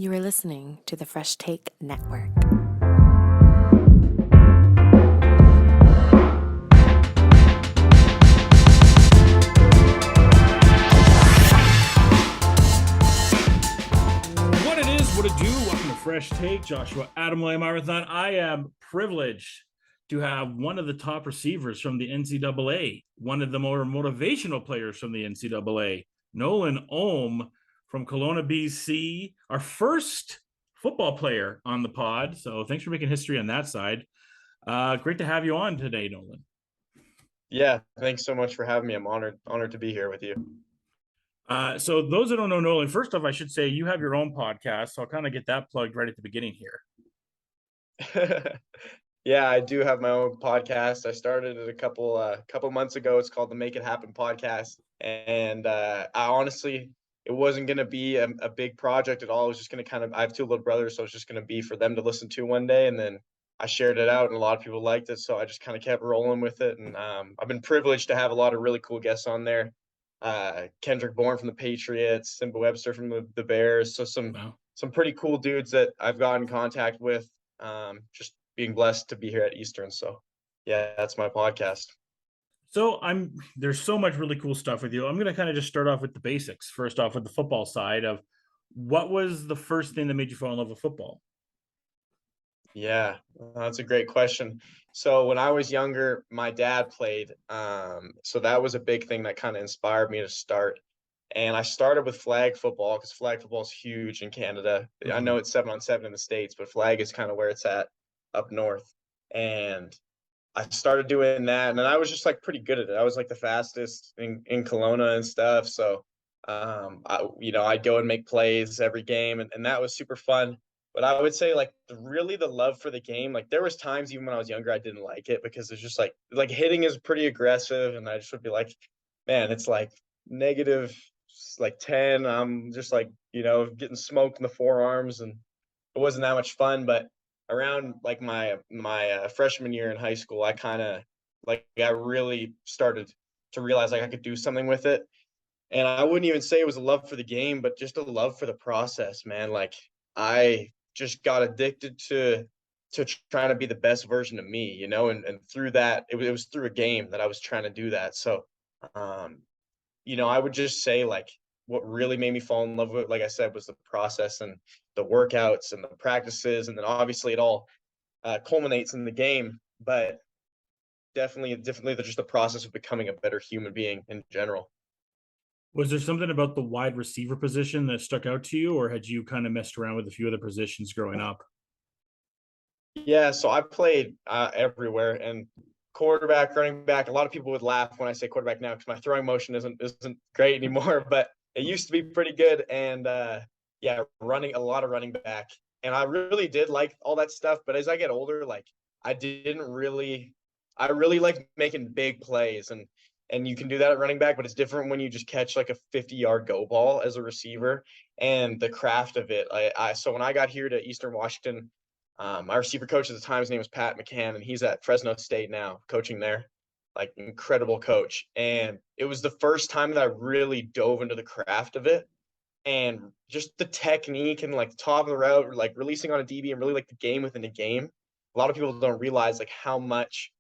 You are listening to the Fresh Take Network. What it is, what it do, welcome to Fresh Take. Joshua Adam William Marathon. I am privileged to have one of the top receivers from the NCAA, one of the more motivational players from the NCAA, Nolan Ulm from Kelowna, BC, our first football player on the pod. So thanks for making history on that side. Great to have you on today, Nolan. Yeah, thanks so much for having me. I'm honored to be here with you. So those that don't know Nolan, first off, I should say you have your own podcast. So I'll kind of get that plugged right at the beginning here. Yeah, I do have my own podcast. I started it a couple months ago. It's called the Make It Happen podcast. And I honestly, it wasn't going to be a big project at all. It was just going to I have two little brothers, so it's just going to be for them to listen to one day. And then I shared it out and a lot of people liked it. So I just kind of kept rolling with it. And I've been privileged to have a lot of really cool guests on there. Kendrick Bourne from the Patriots, Simba Webster from the Bears. So some pretty cool dudes that I've got in contact with. Just being blessed to be here at Eastern. So yeah, that's my podcast. So there's so much really cool stuff with you. I'm going to kind of just start off with the basics. First off, with the football side of what was the first thing that made you fall in love with football? Yeah, that's a great question. So when I was younger, my dad played. So that was a big thing that kind of inspired me to start. And I started with flag football because flag football is huge in Canada. Mm-hmm. I know it's 7-on-7 in the States, but flag is kind of where it's at up north. And I started doing that, and then I was just like pretty good at it. I was like the fastest in Kelowna and stuff. So, I'd go and make plays every game, and that was super fun. But I would say like the love for the game, like there was times even when I was younger, I didn't like it because it's just like hitting is pretty aggressive, and I just would be like, man, it's like negative like 10. I'm just like, getting smoked in the forearms, and it wasn't that much fun. But around like my freshman year in high school, I really started to realize like I could do something with it. And I wouldn't even say it was a love for the game, but just a love for the process, man. Like I just got addicted to trying to be the best version of me, and through that, it was through a game that I was trying to do that. So, I would just say like what really made me fall in love with it, like I said, was the process and the workouts and the practices, and then obviously it all culminates in the game. But definitely just the process of becoming a better human being in general. Was there something about the wide receiver position that stuck out to you, or had you kind of messed around with a few other positions growing up? Yeah, so I played everywhere, and quarterback, running back. A lot of people would laugh when I say quarterback now because my throwing motion isn't great anymore, but it used to be pretty good. And running a lot of running back, and I really did like all that stuff. But as I get older, like I really like making big plays, and you can do that at running back, but it's different when you just catch like a 50-yard go ball as a receiver and the craft of it. So when I got here to Eastern Washington. My receiver coach at the time, his name was Pat McCann, and he's at Fresno State now, coaching there. Like incredible coach. And it was the first time that I really dove into the craft of it, and just the technique and like top of the route, like releasing on a DB and really like the game within a game. A lot of people don't realize like how much.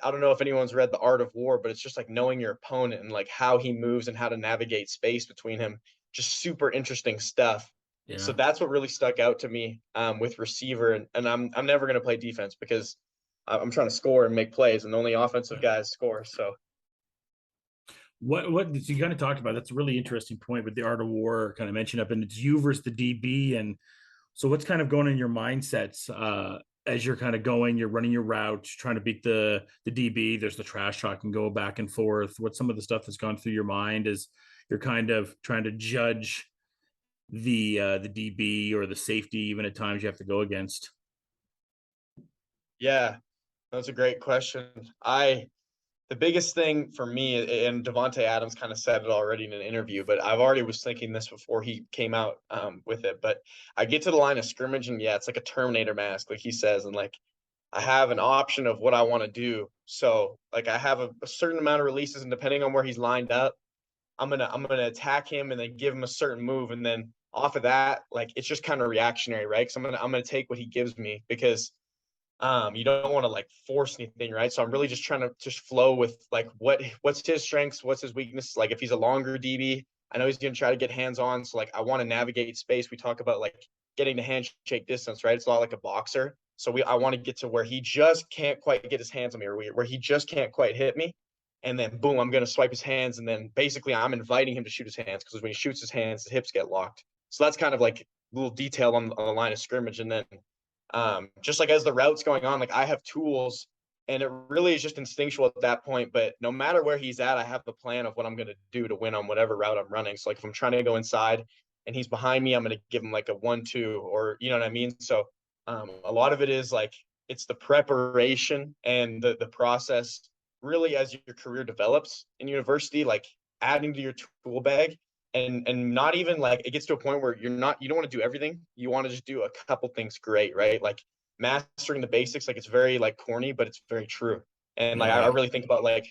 I don't know if anyone's read The Art of War, but it's just like knowing your opponent and like how he moves and how to navigate space between him. Just super interesting stuff. Yeah. So that's what really stuck out to me with receiver, and I'm never going to play defense because I'm trying to score and make plays, and only offensive guys score. So what so you kind of talked about, that's a really interesting point with the Art of War kind of mentioned up, and it's you versus the DB. And so what's kind of going in your mindsets as you're kind of going, you're running your route, trying to beat the DB, there's the trash talk and go back and forth. What's some of the stuff that's gone through your mind as you're kind of trying to judge the DB or the safety, even at times you have to go against? Yeah, that's a great question. The biggest thing for me, and Devontae Adams kind of said it already in an interview, but I've already was thinking this before he came out with it. But I get to the line of scrimmage, and yeah, it's like a Terminator mask, like he says, and like I have an option of what I want to do. So like I have a certain amount of releases, and depending on where he's lined up, I'm gonna attack him and then give him a certain move, and then off of that, like it's just kind of reactionary, right? Because I'm gonna take what he gives me, because you don't want to like force anything, right? So I'm really just trying to just flow with like what's his strengths, what's his weakness. Like if he's a longer DB, I know he's gonna try to get hands on. So like I want to navigate space. We talk about like getting to handshake distance, right? It's a lot like a boxer. So I want to get to where he just can't quite get his hands on me, or where he just can't quite hit me. And then boom, I'm gonna swipe his hands, and then basically I'm inviting him to shoot his hands, because when he shoots his hands, his hips get locked. So that's kind of like a little detail on the line of scrimmage. And then just like as the route's going on, like I have tools, and it really is just instinctual at that point. But no matter where he's at, I have the plan of what I'm going to do to win on whatever route I'm running. So like if I'm trying to go inside and he's behind me, I'm going to give him like a 1-2, or you know what I mean? So a lot of it is like it's the preparation and the process really as your career develops in university, like adding to your tool bag. And not even like it gets to a point where you don't want to do everything. You want to just do a couple things great, right? Like mastering the basics. Like it's very like corny, but it's very true. And like I really think about like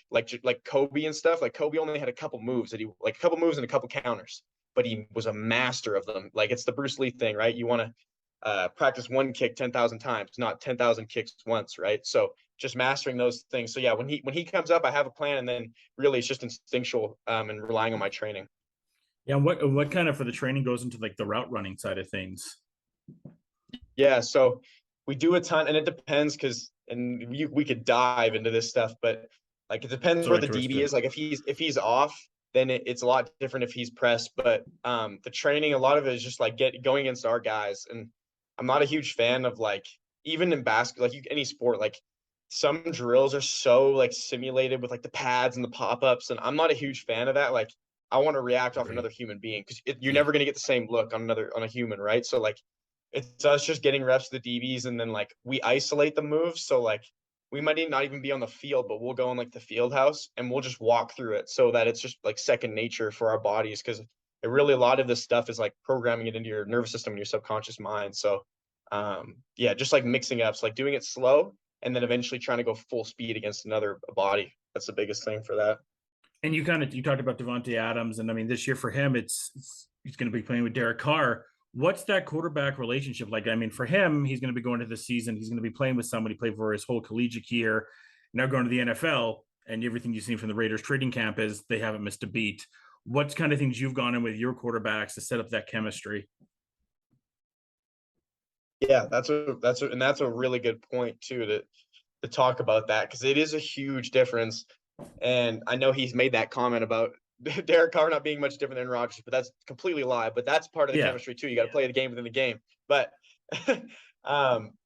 Kobe and stuff. Like Kobe only had a couple moves and a couple counters, but he was a master of them. Like it's the Bruce Lee thing, right? You want to practice one kick 10,000 times, not 10,000 kicks once, right? So just mastering those things. So yeah, when he comes up, I have a plan, and then really it's just instinctual and relying on my training. Yeah, and what kind of for the training goes into like the route running side of things? Yeah, so we do a ton, and it depends we could dive into this stuff, but like it depends So where the DB interested. is. Like if he's off, then it's a lot different if he's pressed. But the training, a lot of it is just like going against our guys, and I'm not a huge fan of like even in basketball, like any sport, like some drills are so like simulated with like the pads and the pop-ups, and I'm not a huge fan of that. Like I want to react off another human being, because you're never going to get the same look on a human, right? So like it's us just getting reps to the DBs, and then like we isolate the moves. So like we might not even be on the field, but we'll go in like the field house and we'll just walk through it, so that it's just like second nature for our bodies, because it really a lot of this stuff is like programming it into your nervous system and your subconscious mind. So yeah, just like mixing up, so like doing it slow and then eventually trying to go full speed against another body. That's the biggest thing for that. And you talked about Devontae Adams, and I mean this year for him, he's going to be playing with Derek Carr. What's that quarterback relationship like? I mean, for him, he's going to be going to the season. He's going to be playing with somebody he played for his whole collegiate year. Now going to the NFL, and everything you've seen from the Raiders trading camp is they haven't missed a beat. What kind of things you've gone in with your quarterbacks to set up that chemistry? Yeah, that's a really good point too, to talk about that, because it is a huge difference. And I know he's made that comment about Derek Carr not being much different than Rodgers, but that's completely a lie. But that's part of the Yeah. chemistry too. You got to play the game within the game. But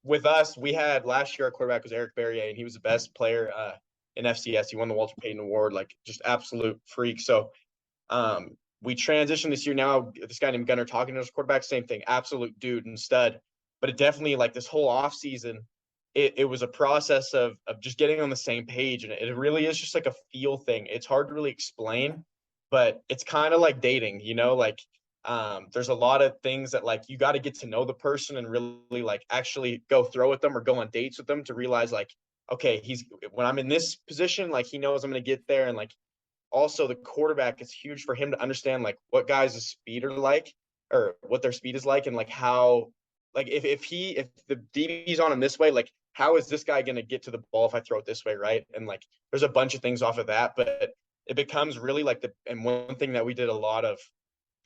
with us, we had last year our quarterback was Eric Berrier, and he was the best player in FCS. He won the Walter Payton Award, like just absolute freak. So we transitioned this year. Now this guy named Gunnar talking to his quarterback, same thing, absolute dude and stud. But it definitely, like this whole off season, it was a process of just getting on the same page, and it really is just like a feel thing. It's hard to really explain, but it's kind of like dating, like there's a lot of things that like you got to get to know the person and really like actually go throw with them or go on dates with them to realize like, okay, when I'm in this position, like he knows I'm going to get there. And like also the quarterback, it's huge for him to understand like what guys' speed are like, or what their speed is like, and like how, like if the DB's on him this way, like how is this guy going to get to the ball if I throw it this way, right? And like there's a bunch of things off of that, but it becomes really like and one thing that we did a lot of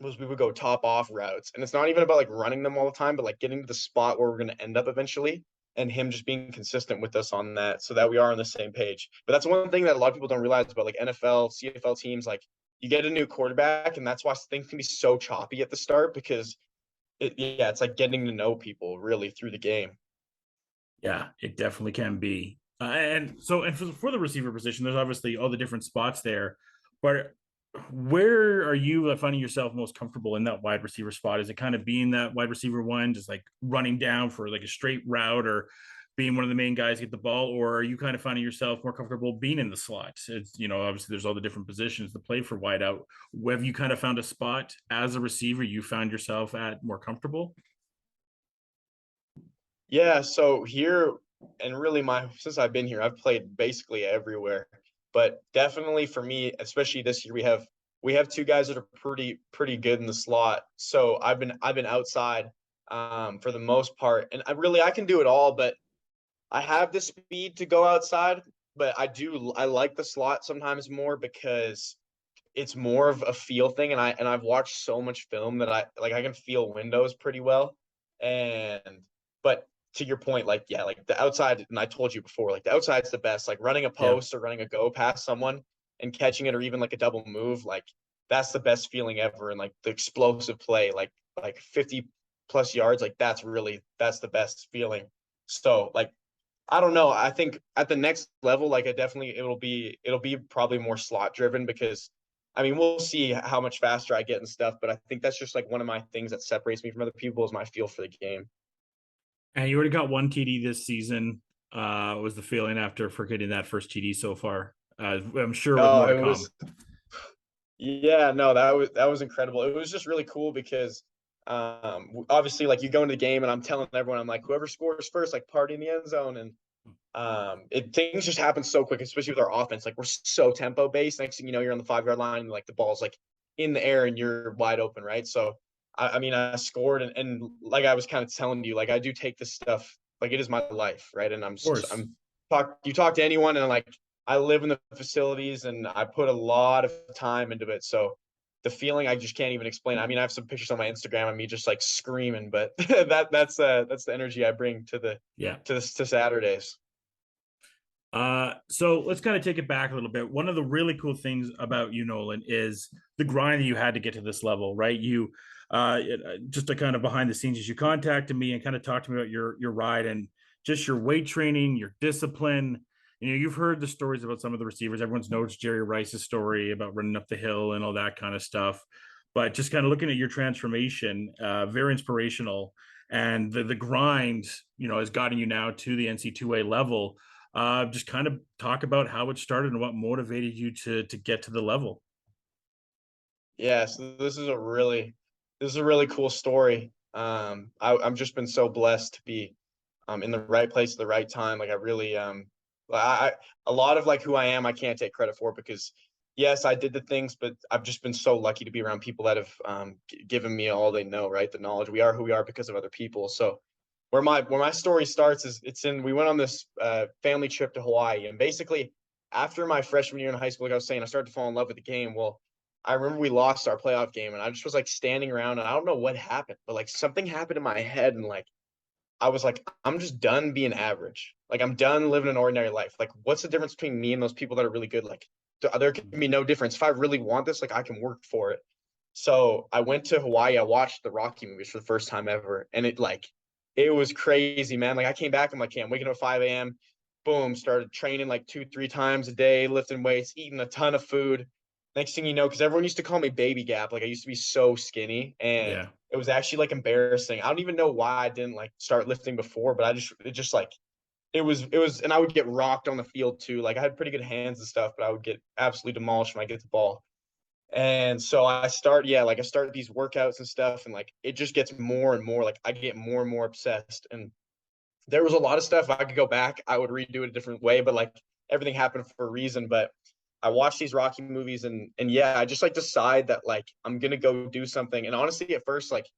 was we would go top off routes, and it's not even about like running them all the time, but like getting to the spot where we're going to end up eventually, and him just being consistent with us on that, so that we are on the same page. But that's one thing that a lot of people don't realize about like NFL, CFL teams. Like you get a new quarterback, and that's why things can be so choppy at the start, because it's like getting to know people really through the game. Yeah, it definitely can be. And for the receiver position, there's obviously all the different spots there, but where are you finding yourself most comfortable in that wide receiver spot? Is it kind of being that wide receiver one, just like running down for like a straight route, or being one of the main guys to get the ball, or are you kind of finding yourself more comfortable being in the slot? It's, obviously there's all the different positions to play for wideout. Have you kind of found a spot as a receiver you found yourself at more comfortable? Yeah, so here, and really since I've been here, I've played basically everywhere. But definitely for me, especially this year, we have we have two guys that are pretty good in the slot. So I've been outside for the most part, and I can do it all, but I have the speed to go outside. But I like the slot sometimes more because it's more of a feel thing, and I've watched so much film that I can feel windows pretty well. And but to your point, like, yeah, like the outside, and I told you before, like the outside's the best. Like running a Yeah. post or running a go past someone and catching it, or even like a double move, like that's the best feeling ever. And like the explosive play, like 50 plus yards, like that's the best feeling. So like I don't know. I think at the next level, like it'll be probably more slot driven because I mean, we'll see how much faster I get and stuff, but I think that's just like one of my things that separates me from other people is my feel for the game. And you already got one TD this season. Was the feeling after getting that first TD so far? I'm sure with Oh, more to it come. was Yeah, no, that was incredible. It was just really cool because obviously like you go into the game and I'm telling everyone, I'm like, whoever scores first, like party in the end zone. And things just happen so quick, especially with our offense. Like we're so tempo based. Next thing you know, you're on the 5 yard line and like the ball's like in the air and you're wide open, right? So I mean I scored, and like I was kind of telling you, like I do take this stuff like it is my life, right? And Of course. you talk to anyone and like I live in the facilities and I put a lot of time into it. So the feeling I just can't even explain. I mean, I have some pictures on my Instagram of me just like screaming, but that's the energy I bring to Yeah. to Saturdays. So let's kind of take it back a little bit. One of the really cool things about you, Nolan, is the grind that you had to get to this level, right? Just a kind of behind the scenes, as you contacted me and kind of talked to me about your ride and just your weight training, your discipline. You've heard the stories about some of the receivers. Everyone's knows Jerry Rice's story about running up the hill and all that kind of stuff. But just kind of looking at your transformation, very inspirational. And the grind, has gotten you now to the NC2A level. Just kind of talk about how it started and what motivated you to get to the level. Yeah, so this is a really cool story. I'm just been so blessed to be in the right place at the right time. Like I really I a lot of like who I am, I can't take credit for because yes, I did the things, but I've just been so lucky to be around people that have given me all they know, right? The knowledge. We are who we are because of other people. So where my story starts is we went on this family trip to Hawaii, and basically after my freshman year in high school, like I was saying, I started to fall in love with the game. Well, I remember we lost our playoff game, and I just was like standing around, and I don't know what happened, but like something happened in my head, and like I was like, I'm just done being average. Like I'm done living an ordinary life. Like what's the difference between me and those people that are really good? Like there can be no difference. If I really want this, like I can work for it. So I went to Hawaii. I watched the Rocky movies for the first time ever, and it was crazy, man. Like I came back, I'm like, okay, I'm waking up at 5 a.m. Boom, started training like 2-3 times a day, lifting weights, eating a ton of food. Next thing you know, because everyone used to call me Baby Gap. Like I used to be so skinny, and Yeah. it was actually like embarrassing. I don't even know why I didn't like start lifting before, but it just like it was, and I would get rocked on the field too. Like I had pretty good hands and stuff, but I would get absolutely demolished when I get the ball. And so I start these workouts and stuff, and like it just gets more and more, like I get more and more obsessed. And there was a lot of stuff I could go back, I would redo it a different way, but like everything happened for a reason. But I watch these Rocky movies, and yeah, I just like decide that like I'm gonna go do something. And honestly, at first, like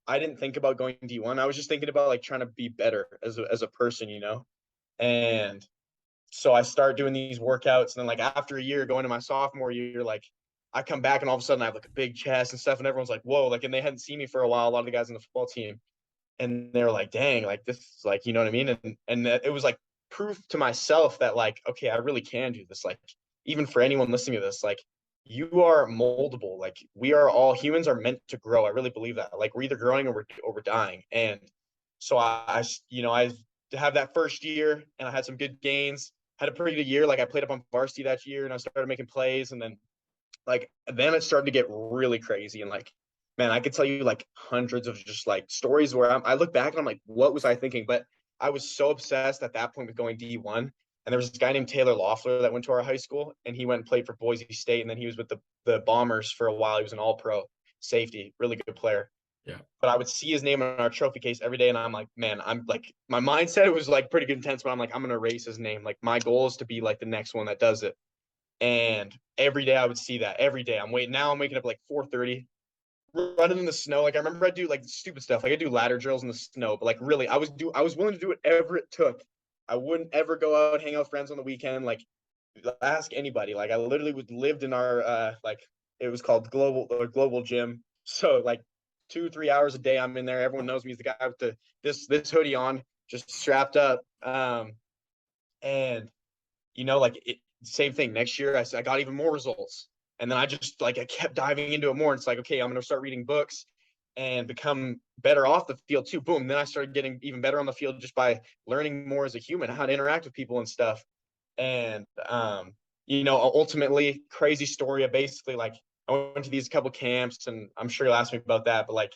I didn't think about going D1. I was just thinking about like trying to be better as a person, you know? And so I start doing these workouts, and then like after a year, going to my sophomore year, like I come back and all of a sudden I have like a big chest and stuff, and everyone's like, "Whoa!" Like, and they hadn't seen me for a while. A lot of the guys on the football team, and they're like, "Dang, like this is like, you know what I mean?" And it was like proof to myself that like, okay, I really can do this. Like, even for anyone listening to this, like you are moldable. Like we are all humans are meant to grow. I really believe that. Like we're either growing or we're dying. And so I have that first year, and I had some good gains. Had a pretty good year. Like I played up on varsity that year, and I started making plays, and then it started to get really crazy. And like, man, I could tell you like hundreds of just like stories where I look back and I'm like, what was I thinking? But I was so obsessed at that point with going D1. And there was this guy named Taylor Loeffler that went to our high school, and he went and played for Boise State, and then he was with the Bombers for a while. He was an all-pro safety, really good player. Yeah. But I would see his name on our trophy case every day, and I'm like, man, I'm like, my mindset was like pretty good intense, but I'm like, I'm gonna erase his name. Like my goal is to be like the next one that does it. And every day I would see that every day. I'm waking up like 4:30, running in the snow. Like I remember I'd do like stupid stuff. Like I do ladder drills in the snow, but like really I was willing to do whatever it took. I wouldn't ever go out, hang out with friends on the weekend. Like ask anybody. Like I literally lived in our like it was called global gym. So like 2-3 hours a day I'm in there. Everyone knows me as the guy with this hoodie on, just strapped up. And like same thing. Next year I got even more results. And then I just like I kept diving into it more. And it's like, okay, I'm gonna start reading books and become better off the field too. Boom. Then I started getting even better on the field just by learning more as a human, how to interact with people and stuff. And ultimately, crazy story of basically like I went to these couple camps, and I'm sure you'll ask me about that, but like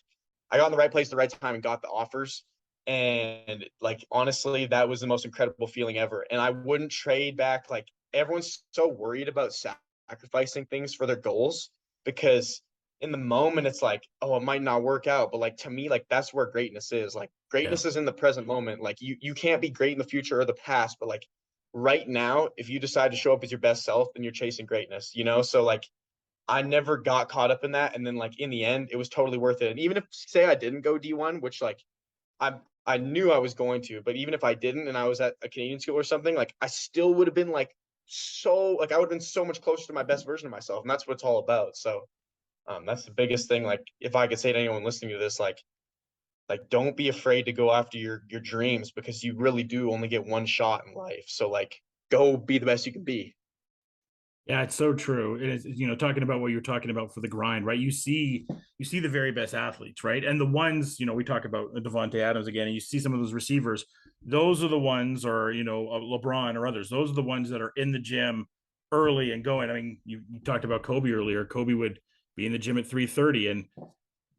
I got in the right place at the right time and got the offers. And like honestly, that was the most incredible feeling ever. And I wouldn't trade back. Like everyone's so worried about sacrificing things for their goals, because in the moment it's like, oh, it might not work out. But like to me, like that's where greatness is. Like greatness is in the present moment. Like you can't be great in the future or the past, but like right now, if you decide to show up as your best self, then you're chasing greatness, So like I never got caught up in that. And then like in the end, it was totally worth it. And even if say I didn't go D1, which like I knew I was going to, but even if I didn't and I was at a Canadian school or something, like I still would have been like I would have been so much closer to my best version of myself. And that's what it's all about. So that's the biggest thing. Like if I could say to anyone listening to this, like don't be afraid to go after your dreams, because you really do only get one shot in life. So like go be the best you can be. Yeah, it's so true. It is, talking about what you're talking about for the grind, right? You see the very best athletes, right? And the ones, we talk about Devontae Adams again, and you see some of those receivers, those are the ones, or, LeBron or others, those are the ones that are in the gym early and going. I mean, you talked about Kobe earlier. Kobe would be in the gym at 3:30, and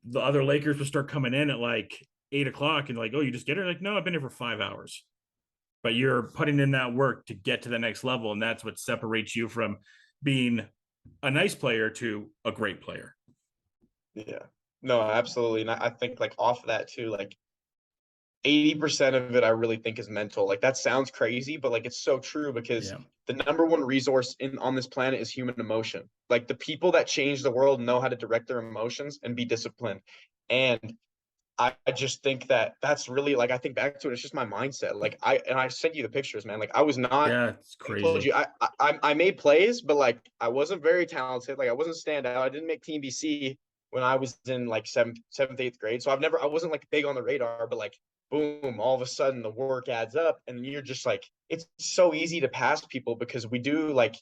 the other Lakers would start coming in at like 8 o'clock and like, oh, you just get here? Like, no, I've been here for 5 hours. But you're putting in that work to get to the next level. And that's what separates you from being a nice player to a great player. Yeah, no, absolutely. And I think like off of that too, like 80% of it I really think is mental. Like that sounds crazy, but like it's so true, because the number one resource on this planet is human emotion. Like the people that change the world know how to direct their emotions and be disciplined. And I just think that that's really like I think back to it. It's just my mindset. Like I sent you the pictures, man. Like I was not. Yeah, it's I told crazy. you I made plays, but like I wasn't very talented. Like I wasn't standout. I didn't make Team BC when I was in like seventh, eighth grade. So I wasn't like big on the radar. But like boom, all of a sudden the work adds up, and you're just like it's so easy to pass people, because we do like.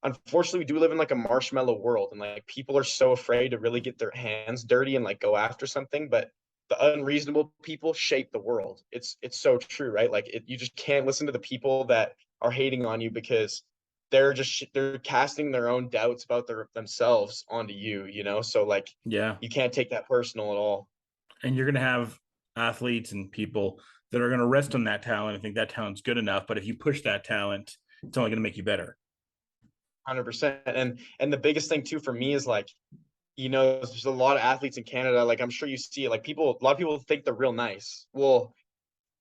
Unfortunately, we do live in like a marshmallow world, and like people are so afraid to really get their hands dirty and like go after something. But the unreasonable people shape the world. It's so true, right? Like you just can't listen to the people that are hating on you, because they're casting their own doubts about themselves onto you, So like, Yeah. you can't take that personal at all. And you're going to have athletes and people that are going to rest on that talent. I think that talent's good enough. But if you push that talent, it's only going to make you better. 100%. And the biggest thing too for me is like, there's a lot of athletes in Canada. Like I'm sure you see it. Like a lot of people think they're real nice. Well,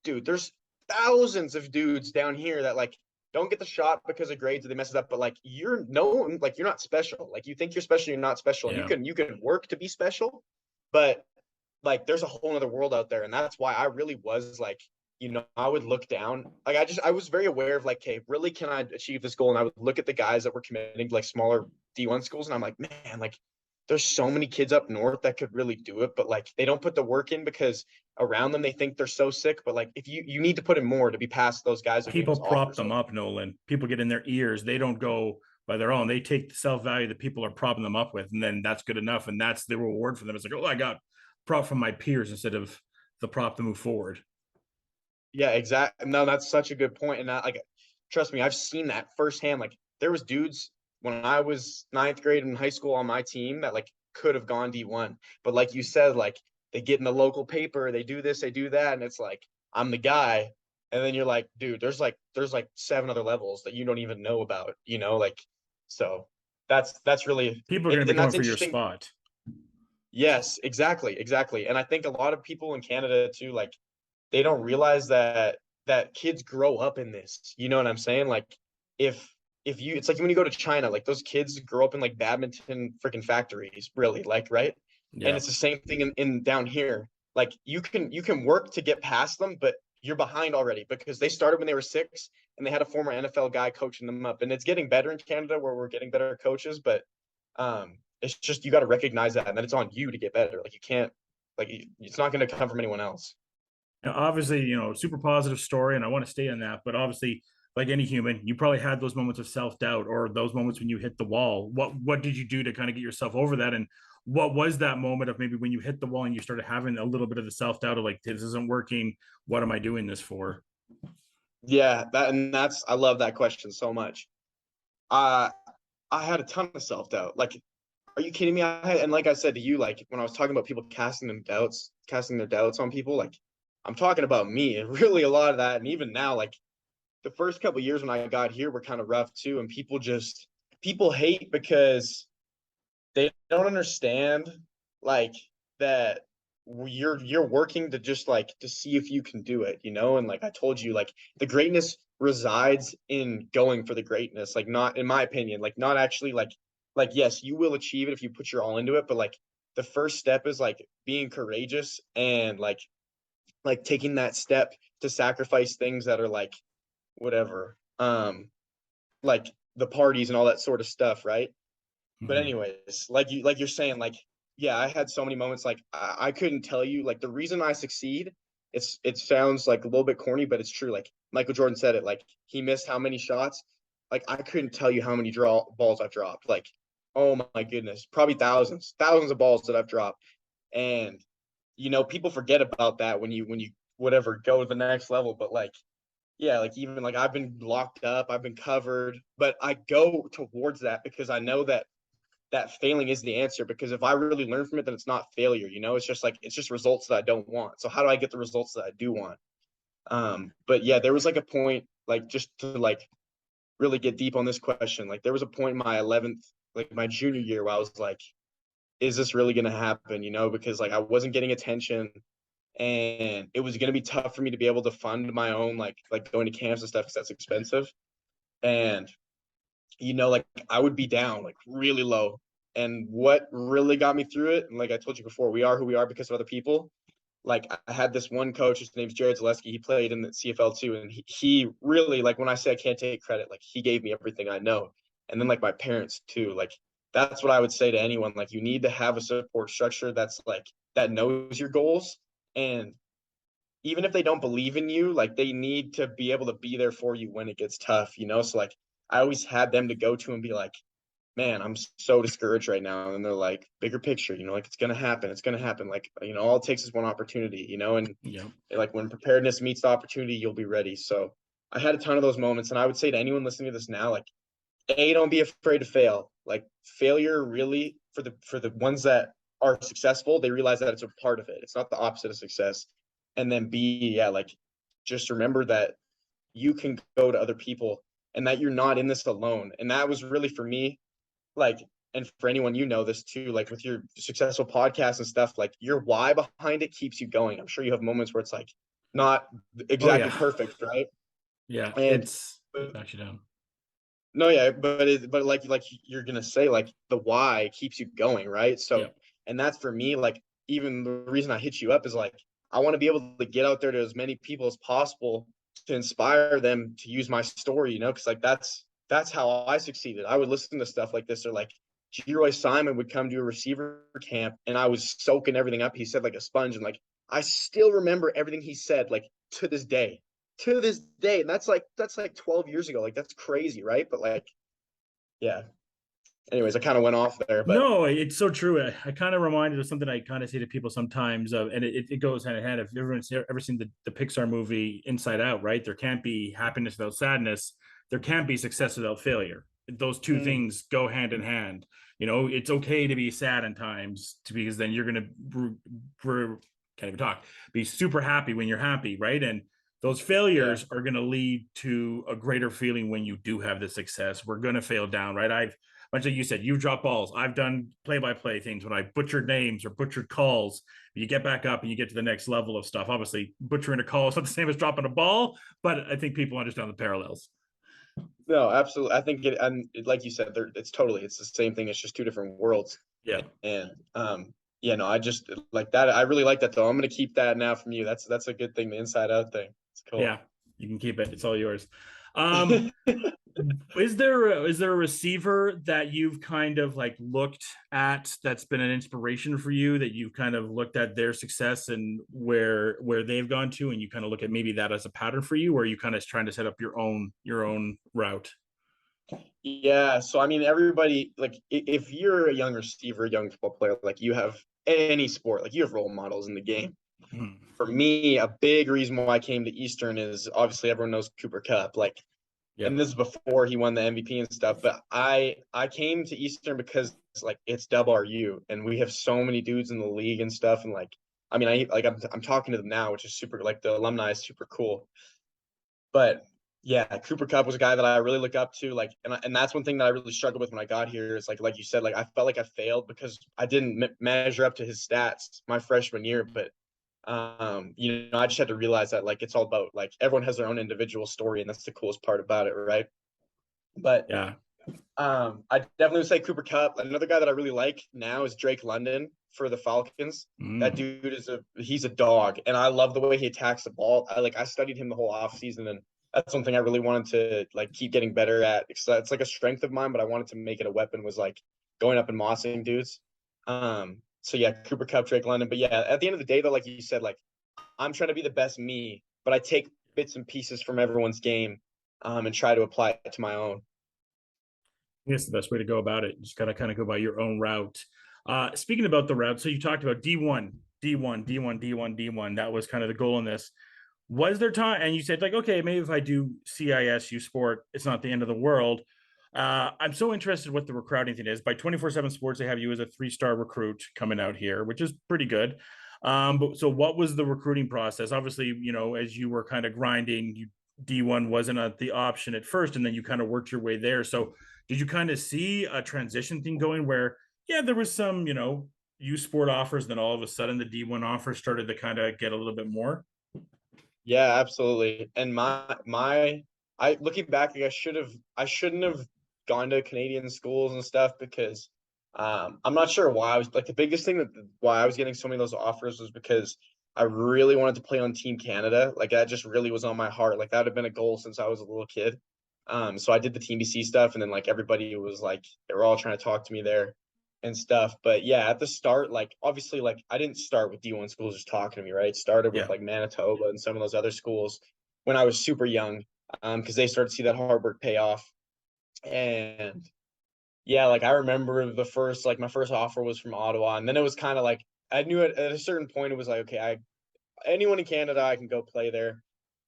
dude, there's thousands of dudes down here that like don't get the shot because of grades or they mess it up. But like you're not special. Like you think you're special, you're not special. Yeah. And you can work to be special, but like there's a whole other world out there. And that's why I really was like, I would look down. Like I was very aware of like, okay, really can I achieve this goal? And I would look at the guys that were committing to like smaller D1 schools, and I'm like, man, like there's so many kids up north that could really do it, but like they don't put the work in because around them they think they're so sick. But like if you need to put in more to be past those guys. People prop them up, Nolan. People get in their ears. They don't go by their own. They take the self-value that people are propping them up with, and then that's good enough. And that's the reward for them. It's like, oh, I got prop from my peers instead of the prop to move forward. Yeah, exactly. No, that's such a good point. And like, trust me, I've seen that firsthand. Like there was dudes when I was ninth grade in high school on my team that like could have gone D1. But like you said, like they get in the local paper, they do this, they do that. And it's like, I'm the guy. And then you're like, dude, there's like 7 other levels that you don't even know about, like, so that's really, people are going to be and going that's for your interesting. spot. Yes, exactly. And I think a lot of people in Canada too, like they don't realize that kids grow up in this. You know what I'm saying? Like if it's like when you go to China, like those kids grow up in like badminton freaking factories, really, like, right? And Yeah. it's the same thing in down here. Like you can work to get past them, but you're behind already because they started when they were 6 and they had a former NFL guy coaching them up. And it's getting better in Canada where we're getting better coaches, but it's just you got to recognize that and then it's on you to get better. Like you can't it's not going to come from anyone else. Now, obviously, super positive story, and I want to stay on that. But obviously, like any human, you probably had those moments of self-doubt or those moments when you hit the wall. What did you do to kind of get yourself over that? And what was that moment of maybe when you hit the wall and you started having a little bit of the self-doubt of like, this isn't working. What am I doing this for? Yeah, I love that question so much. I had a ton of self-doubt. Like, are you kidding me? And like I said to you, like when I was talking about people casting their doubts on people, like I'm talking about me and really a lot of that. And even now, like the first couple of years when I got here were kind of rough too. And people hate because they don't understand like that you're working to just like to see if you can do it, and like I told you, like the greatness resides in going for the greatness, like not in my opinion, like not actually like yes, you will achieve it if you put your all into it, but like the first step is like being courageous and like taking that step to sacrifice things that are like whatever, like the parties and all that sort of stuff, right? But Mhm. anyways, like you're saying, like, yeah, I had so many moments like I couldn't tell you like the reason I succeed. It sounds like a little bit corny, but it's true. Like Michael Jordan said it, like he missed how many shots. Like I couldn't tell you how many draw balls I've dropped. Like, oh my goodness, probably thousands of balls that I've dropped. And people forget about that when you whatever go to the next level. But like, yeah, like even like I've been locked up, I've been covered, but I go towards that because I know that failing is the answer, because if I really learn from it, then it's not failure, it's just like it's just results that I don't want. So how do I get the results that I do want? But yeah, there was like a point, like just to like really get deep on this question, like there was a point in my 11th, like my junior year, where I was like, is this really going to happen, because like I wasn't getting attention and it was going to be tough for me to be able to fund my own like going to camps and stuff because that's expensive. And like I would be down like really low. And what really got me through it, and like I told you before, we are who we are because of other people. Like I had this one coach, his name's Jared Zaleski. He played in the CFL too. And he really, like when I say I can't take credit, like he gave me everything I know. And then like my parents too. Like that's what I would say to anyone. Like you need to have a support structure that's like that knows your goals. And even if they don't believe in you, like they need to be able to be there for you when it gets tough, So like I always had them to go to and be like, man, I'm so discouraged right now. And they're like, bigger picture, like it's gonna happen. It's gonna happen. Like, all it takes is one opportunity, and Yeah. like when preparedness meets the opportunity, you'll be ready. So I had a ton of those moments. And I would say to anyone listening to this now, like, A, don't be afraid to fail. Like failure really for the ones that are successful, they realize that it's a part of it. It's not the opposite of success. And then B, yeah, like just remember that you can go to other people and that you're not in this alone. And that was really for me, like, and for anyone, this too, like with your successful podcasts and stuff, like your why behind it keeps you going. I'm sure you have moments where it's like not Oh exactly yeah. perfect, right? Yeah. And It's actually down. no, yeah, but like you're gonna say like the why keeps you going, right? So, Yeah. and that's for me, like even the reason I hit you up is like I want to be able to get out there to as many people as possible to inspire them to use my story, because like that's how I succeeded. I would listen to stuff like this, or like G. Simon would come to a receiver camp and I was soaking everything up. He said like a sponge, and like I still remember everything he said, like to this day. To this day. And that's like 12 years ago. Like that's crazy, right? But like, yeah. Anyways, I kind of went off there, but No, it's so true. I kind of reminded of something I kind of say to people sometimes of, and it goes hand in hand. If everyone's ever seen the Pixar movie Inside Out, right? There can't be happiness without sadness. There can't be success without failure. Those two things go hand in hand. It's okay to be sad in times because then you're going to, can't even talk, be super happy when you're happy, right? And those yeah. failures are going to lead to a greater feeling when you do have the success. We're going to fail down, right? Much like you said, you've dropped balls. I've done play-by-play things when I butchered names or butchered calls. You get back up and you get to the next level of stuff. Obviously, butchering a call is not the same as dropping a ball, but I think people understand the parallels. No, absolutely. I think like you said, it's the same thing. It's just two different worlds. Yeah. And yeah, no, I just like that. I really like that though. I'm gonna keep that now from you. That's a good thing. The inside out thing. It's cool. Yeah, you can keep it. It's all yours. Is there a receiver that you've kind of like looked at that's been an inspiration for you, that you've kind of looked at their success and where they've gone to, and you kind of look at maybe that as a pattern for you, or are you kind of trying to set up your own route? Yeah, so I mean, everybody like if you're a young receiver, young football player, like you have any sport, like you have role models in the game. Hmm. For me, a big reason why I came to Eastern is obviously everyone knows Cooper Kupp, like, Yep. and this is before he won the MVP and stuff. But I came to Eastern because like it's WRU, and we have so many dudes in the league and stuff, and like I mean, I'm talking to them now, which is super. Like the alumni is super cool. But yeah, Cooper Kupp was a guy that I really look up to. Like, and that's one thing that I really struggled with when I got here. Is like you said, like I felt like I failed because I didn't measure up to his stats my freshman year. But you know, I just had to realize that like it's all about like everyone has their own individual story, and that's the coolest part about it, right? But Yeah. I definitely would say Cooper Kupp. Another guy that I really like now is Drake London for the Falcons. That Mm. dude he's a dog, and I love the way he attacks the ball. I studied him the whole offseason, and that's something I really wanted to like keep getting better at. It's like a strength of mine, but I wanted to make it a weapon. Was like going up and mossing dudes. So yeah, Cooper Kupp, Drake London. But yeah, at the end of the day, though, like you said, like I'm trying to be the best me, but I take bits and pieces from everyone's game, and try to apply it to my own. I guess the best way to go about it. Just gotta kind of go by your own route. Speaking about the route, so you talked about D1, D1, D1, D1, D1. That was kind of the goal in this. Was there time? And you said like, okay, maybe if I do CISU sport, it's not the end of the world. I'm so interested what the recruiting thing is. By 24/7 Sports, they have you as a 3-star recruit coming out here, which is pretty good. But so what was the recruiting process? Obviously, you know, as you were kind of grinding, D1 wasn't the option at first, and then you kind of worked your way there. So did you kind of see a transition thing going where, yeah, there was some, you know, U Sport offers, then all of a sudden the D1 offers started to kind of get a little bit more? Yeah, absolutely. And I looking back, like I shouldn't have gone to Canadian schools and stuff because I'm not sure why I was like the biggest thing that why I was getting so many of those offers was because I really wanted to play on Team Canada. Like that just really was on my heart. Like that would have been a goal since I was a little kid. So I did the Team BC stuff, and then like everybody was like they were all trying to talk to me there and stuff. But yeah, at the start, like obviously, like I didn't start with D1 schools just talking to me, right? Started with Yeah. like Manitoba and some of those other schools when I was super young, because they started to see that hard work pay off. And yeah, like I remember my first offer was from Ottawa, and then it was kind of like I knew at a certain point it was like okay, anyone in Canada I can go play there.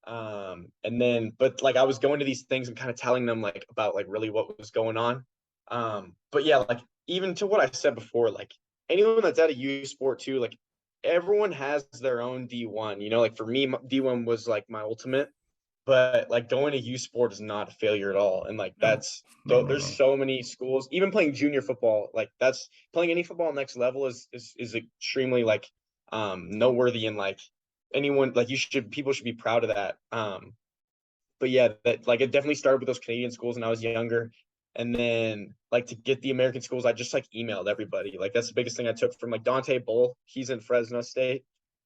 And then but like I was going to these things and kind of telling them like about like really what was going on. But yeah, like even to what I said before, like anyone that's at a U sport too, like everyone has their own D1, you know, like for me D1 was like my ultimate, but like going to U sport is not a failure at all. And like No, there's no. so many schools, even playing junior football, like that's playing any football next level is extremely like noteworthy, and like anyone like people should be proud of that. But yeah, that like it definitely started with those Canadian schools when I was younger. And then like to get the American schools, I just like emailed everybody. Like that's the biggest thing I took from like Dante Bull. He's in Fresno State.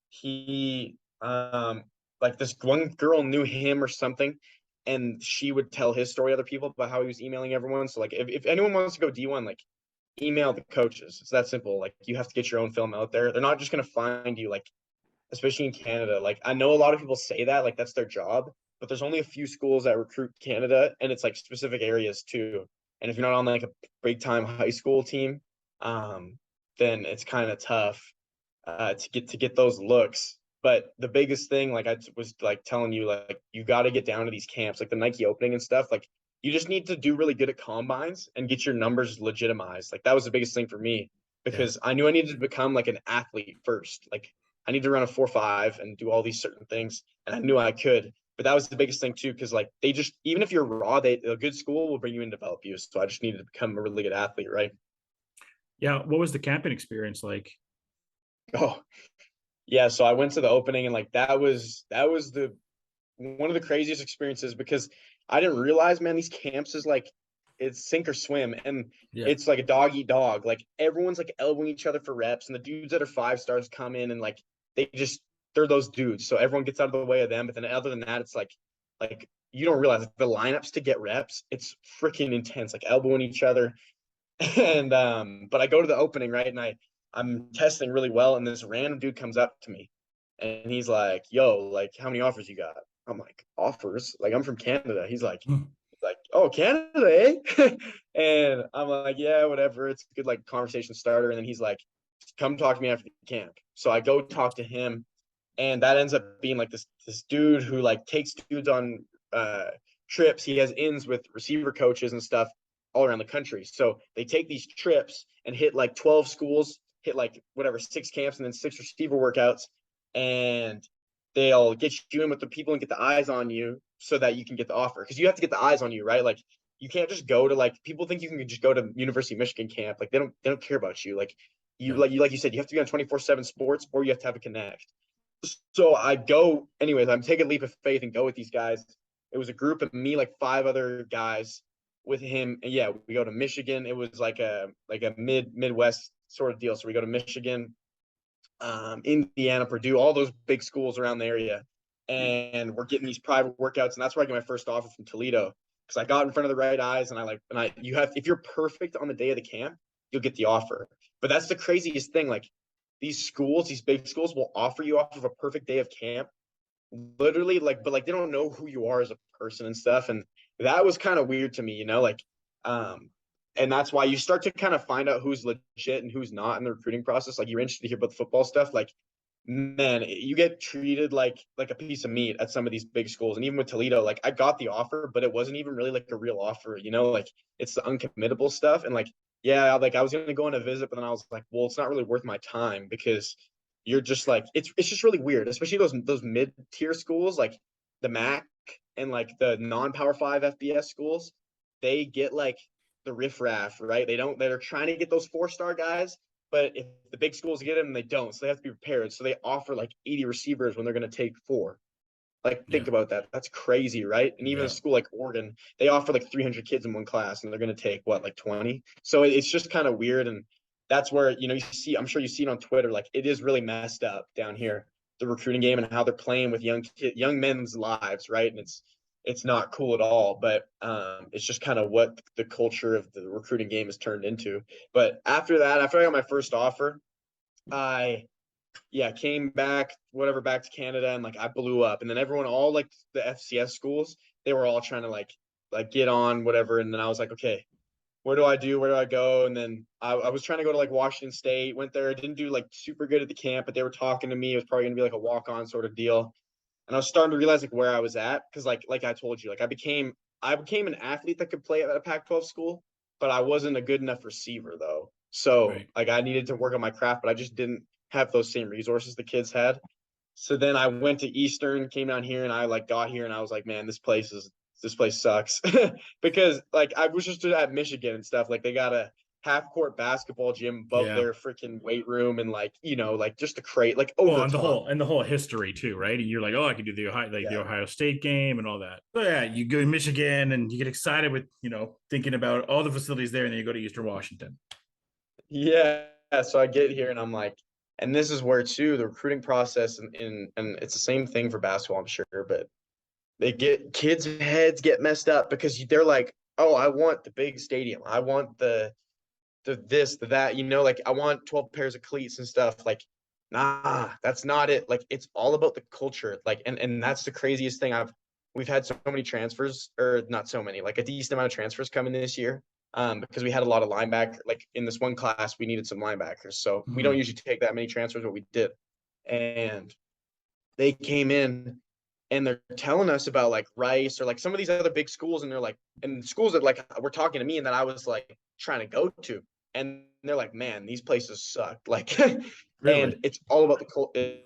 He like this one girl knew him or something, and she would tell his story to other people about how he was emailing everyone. So like if anyone wants to go D1, like email the coaches. It's that simple. Like you have to get your own film out there. They're not just gonna find you like especially in Canada. Like I know a lot of people say that like that's their job, but there's only a few schools that recruit Canada, and it's like specific areas too. And if you're not on like a big time high school team, um, then it's kind of tough to get those looks. But the biggest thing, like I was like telling you, like you got to get down to these camps, like the Nike opening and stuff. Like you just need to do really good at combines and get your numbers legitimized. Like that was the biggest thing for me Yeah. because I knew I needed to become like an athlete first. Like I need to run a 4.5 and do all these certain things, and I knew I could. But that was the biggest thing too, because like they just even if you're raw, a good school will bring you and develop you. So I just needed to become a really good athlete, right? Yeah. What was the camping experience like? Oh, yeah, so I went to the opening, and like that was one of the craziest experiences because I didn't realize, man, these camps is like it's sink or swim, and Yeah. it's like a dog eat dog. Like everyone's like elbowing each other for reps, and the dudes that are 5 stars come in and like they just they're those dudes. So everyone gets out of the way of them. But then other than that, it's like you don't realize the lineups to get reps. It's freaking intense, like elbowing each other. And but I go to the opening, right, and I'm testing really well, and this random dude comes up to me, and he's like, "Yo, like, how many offers you got?" I'm like, "Offers? Like, I'm from Canada." He's like, "Oh, Canada, eh?" And I'm like, "Yeah, whatever. It's a good like conversation starter." And then he's like, "Come talk to me after the camp." So I go talk to him, and that ends up being like this dude who like takes dudes on trips. He has ins with receiver coaches and stuff all around the country. So they take these trips and hit like 12 schools, hit like whatever 6 camps and then 6 receiver workouts, and they'll get you in with the people and get the eyes on you so that you can get the offer, because you have to get the eyes on you, right? Like you can't just go to like people think you can just go to University of Michigan camp. Like they don't care about you. Like you Yeah. like you said, you have to be on 24/7 sports or you have to have a connect. So I go anyways. I'm taking a leap of faith and go with these guys. It was a group of me, like 5 other guys with him. And yeah, we go to Michigan. It was like a Midwest sort of deal. So we go to Michigan, Indiana, Purdue, all those big schools around the area. And we're getting these private workouts. And that's where I get my first offer from Toledo. Because I got in front of the right eyes and you have, if you're perfect on the day of the camp, you'll get the offer. But that's the craziest thing. Like these schools, these big schools will offer you off of a perfect day of camp. Literally, like, but like they don't know who you are as a person and stuff. And that was kind of weird to me, like, um, and that's why you start to kind of find out who's legit and who's not in the recruiting process. Like you're interested to hear about the football stuff. Like, man, you get treated like a piece of meat at some of these big schools. And even with Toledo, like I got the offer, but it wasn't even really like a real offer, like it's the uncommittable stuff. And like, yeah, like I was gonna go on a visit, but then I was like, well, it's not really worth my time because you're just like it's just really weird, especially those mid-tier schools like the MAC and like the non-power 5 FBS schools. They get like the riffraff, right? They're trying to get those 4-star guys, but if the big schools get them, they don't. So they have to be prepared. So they offer like 80 receivers when they're going to take 4. Like, Yeah. think about that. That's crazy, right? And even Yeah. a school like Oregon, they offer like 300 kids in one class, and they're going to take what, like 20. So it's just kind of weird, and that's where you see. I'm sure you see it on Twitter. Like, it is really messed up down here, the recruiting game and how they're playing with young men's lives, right? And it's not cool at all. But it's just kind of what the culture of the recruiting game has turned into. But after that, after I got my first offer, I came back to Canada, and like I blew up. And then everyone, all like the FCS schools, they were all trying to like get on whatever. And then I was like, okay, where do I go? And then I was trying to go to like Washington State, went there, didn't do like super good at the camp, but they were talking to me. It was probably gonna be like a walk-on sort of deal. And I was starting to realize like where I was at, because like I told you, like I became an athlete that could play at a Pac-12 school, but I wasn't a good enough receiver though. So Right. like I needed to work on my craft, but I just didn't have those same resources the kids had. So then I went to Eastern, came down here, and I like got here, and I was like, man, this place sucks. Because like I was just at Michigan and stuff. Like they got a half court basketball gym above Yeah. their freaking weight room, and like like just a crate, like Well, over the and the top. whole history too, right? And you're like, oh, I could do the Yeah. Ohio State game and all that. So yeah, you go to Michigan and you get excited with thinking about all the facilities there, and then you go to Eastern Washington. Yeah. So I get here and I'm like, and this is where too the recruiting process and it's the same thing for basketball, I'm sure, but they get kids' heads get messed up because they're like, oh, I want the big stadium. I want the this, the that, like I want 12 pairs of cleats and stuff. Like, nah, that's not it. Like it's all about the culture. Like, and that's the craziest thing. We've had so many transfers, or not so many, like a decent amount of transfers coming this year. Because we had a lot of linebacker, like in this one class, we needed some linebackers. So we don't usually take that many transfers, but we did. And they came in and they're telling us about like Rice or like some of these other big schools, and they're like, and schools that like were talking to me and that I was like trying to go to, and they're like, man, these places suck, like, and Really? it's all about the culture.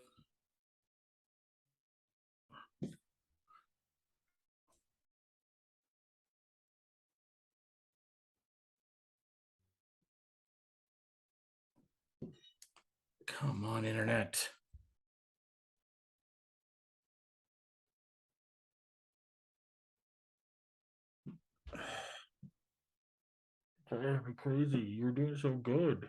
Come on, internet. That'd be crazy. You're doing so good.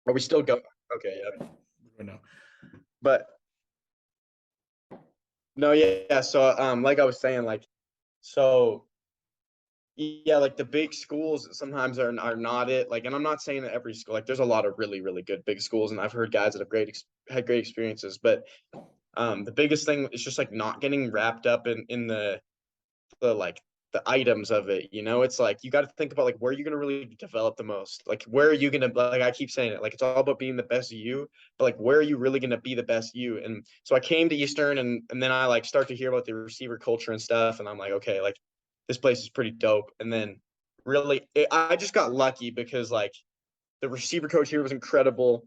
Are we still going? Okay, yeah. I know. But no, yeah. So like I was saying, like, so yeah, like the big schools sometimes are not it. Like, and I'm not saying that every school, like there's a lot of really, really good big schools, and I've heard guys that have had great experiences. But the biggest thing is just like not getting wrapped up in the like the items of it. You know, it's like you got to think about like where you're gonna really develop the most. Like where are you gonna, like I keep saying it, like it's all about being the best you, but like where are you really gonna be the best you? And so I came to Eastern, and then I like start to hear about the receiver culture and stuff, and I'm like, okay, like this place is pretty dope. And then really, I just got lucky because like the receiver coach here was incredible,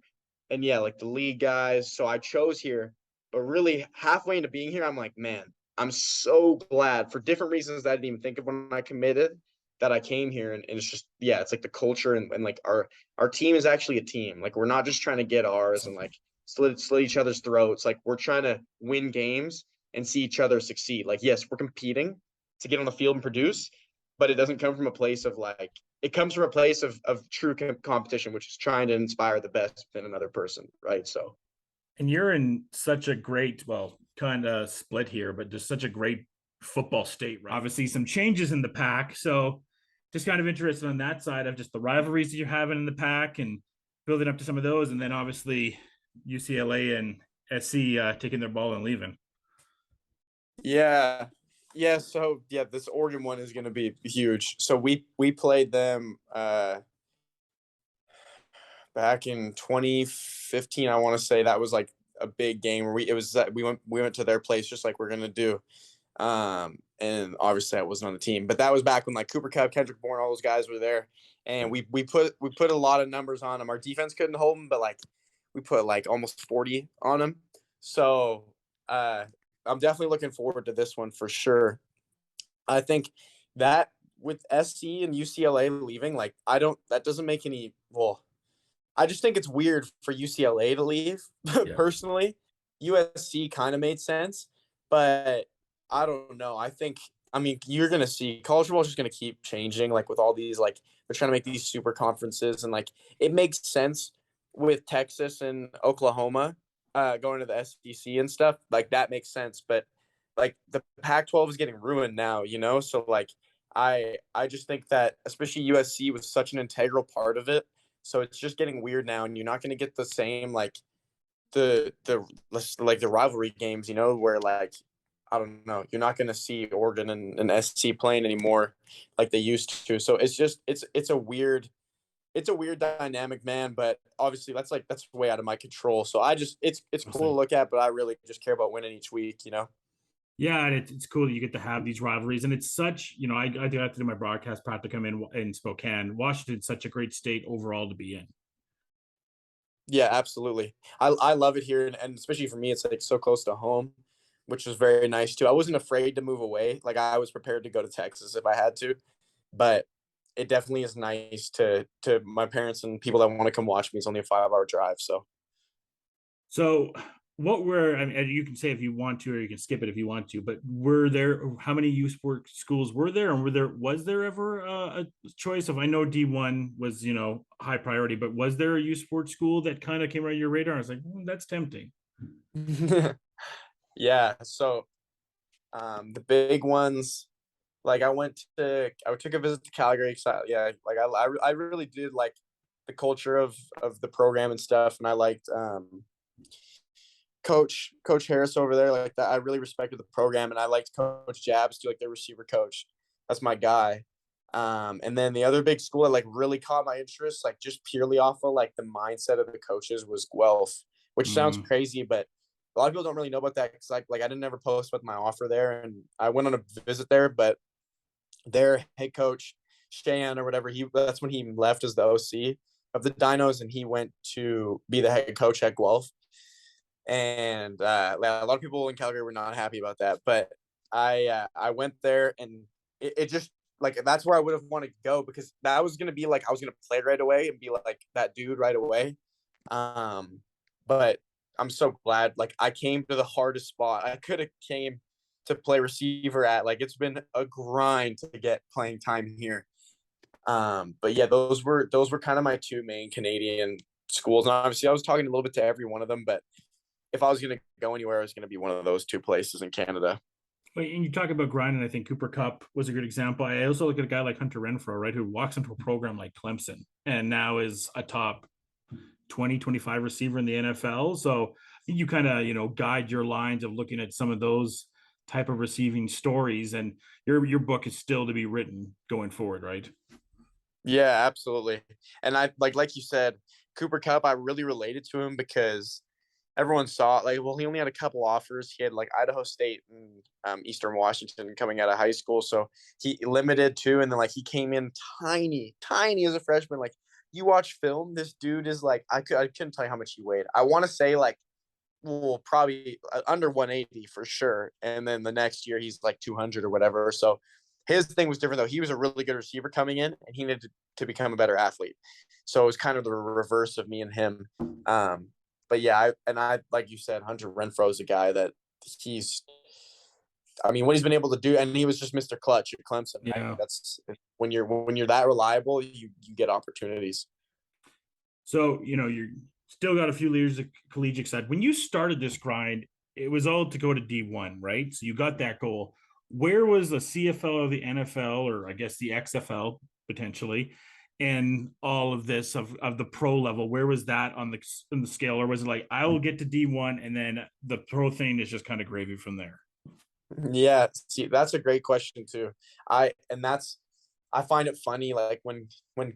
and yeah, like the league guys. So I chose here, but really halfway into being here, I'm like, man, I'm so glad for different reasons that I didn't even think of when I committed that I came here. And it's just, yeah, it's like the culture, and like our team is actually a team. Like we're not just trying to get ours and like slit each other's throats. Like we're trying to win games and see each other succeed. Like, yes, we're competing to get on the field and produce, but it doesn't come from a place of like, it comes from a place of true competition, which is trying to inspire the best in another person, right? So And you're in such a great, well, kind of split here, but just such a great football state, right? Obviously, some changes in the pack. So just kind of interested on that side of just the rivalries that you're having in the pack and building up to some of those. And then obviously UCLA and SC taking their ball and leaving. Yeah. Yeah, so yeah, this Oregon one is going to be huge. So we played them back in 2015. I want to say that was like a big game where we went to their place just like we're going to do. And obviously I wasn't on the team, but that was back when like Cooper Kupp, Kendrick Bourne, all those guys were there, and we put a lot of numbers on them. Our defense couldn't hold them, but like we put like almost 40 on them. So I'm definitely looking forward to this one for sure. I think that with SC and UCLA leaving, like that doesn't make any, well, I just think it's weird for UCLA to leave. Yeah. Personally, USC kind of made sense, but I don't know. I mean, you're going to see college football is just going to keep changing. Like with all these, like they're trying to make these super conferences, and like it makes sense with Texas and Oklahoma going to the SEC and stuff. Like that makes sense, but like the Pac-12 is getting ruined now, you know? So like I just think that especially USC was such an integral part of it. So it's just getting weird now, and you're not going to get the same like the like the rivalry games, you know, where like I don't know, you're not going to see Oregon and SC playing anymore like they used to. So it's just it's a weird dynamic, man. But obviously that's way out of my control. So it's cool to look at, but I really just care about winning each week, you know. Yeah, and it's cool that you get to have these rivalries, and it's such, you know, I do have to do my broadcast practicum in Spokane. Washington's such a great state overall to be in. Yeah, absolutely. I love it here, and especially for me, it's like so close to home, which was very nice too. I wasn't afraid to move away. Like I was prepared to go to Texas if I had to, but it definitely is nice to my parents and people that want to come watch me. It's only a 5-hour drive, so. So what were, I mean, you can say if you want to, or you can skip it if you want to, but were there, how many youth sport schools were there? And was there ever a choice of, I know D1 was, you know, high priority, but was there a youth sport school that kind of came right on your radar? I was like, that's tempting. Yeah. So the big ones, like I took a visit to Calgary. Yeah, like I really did like the culture of the program and stuff, and I liked Coach Harris over there. Like that, I really respected the program, and I liked Coach Jabs too, like their receiver coach. That's my guy. And then the other big school that like really caught my interest, like just purely off of like the mindset of the coaches, was Guelph, which sounds crazy, but a lot of people don't really know about that because like I didn't ever post about my offer there, and I went on a visit there, but their head coach Cheyenne or whatever, that's when he left as the OC of the Dinos, and he went to be the head coach at Guelph. And a lot of people in Calgary were not happy about that, but I went there, and it just like that's where I would have wanted to go, because that was gonna be like I was gonna play right away and be like that dude right away. But I'm so glad, like I came to the hardest spot. I could have came to play receiver at. Like, it's been a grind to get playing time here. But yeah, those were kind of my two main Canadian schools. And obviously I was talking a little bit to every one of them, but if I was going to go anywhere, it was going to be one of those two places in Canada. And you talk about grinding. I think Cooper Kupp was a good example. I also look at a guy like Hunter Renfrow, right, who walks into a program like Clemson and now is a top 20, 25 receiver in the NFL. So I think you kind of, guide your lines of looking at some of those type of receiving stories, and your book is still to be written going forward, right? Yeah, absolutely. And I like you said, Cooper Kupp, I really related to him because everyone saw he only had a couple offers. He had like Idaho State and Eastern Washington coming out of high school. So he limited too. And then he came in tiny as a freshman. Like, you watch film, this dude is like, I couldn't tell you how much he weighed. I want to say probably under 180 for sure. And then the next year he's like 200 or whatever. So his thing was different though. He was a really good receiver coming in and he needed to become a better athlete. So it was kind of the reverse of me and him. But yeah, I like you said, Hunter Renfrow is a guy that what he's been able to do, and he was just Mr. Clutch at Clemson. Yeah. That's when you're that reliable, you get opportunities. So, you're still got a few years of collegiate side. When you started this grind, it was all to go to D1, right? So you got that goal. Where was the CFL or the NFL, or I guess the XFL potentially, and all of this of the pro level? Where was that on the scale? Or was it like, I will get to D1 and then the pro thing is just kind of gravy from there? Yeah, see, that's a great question too. I find it funny, like when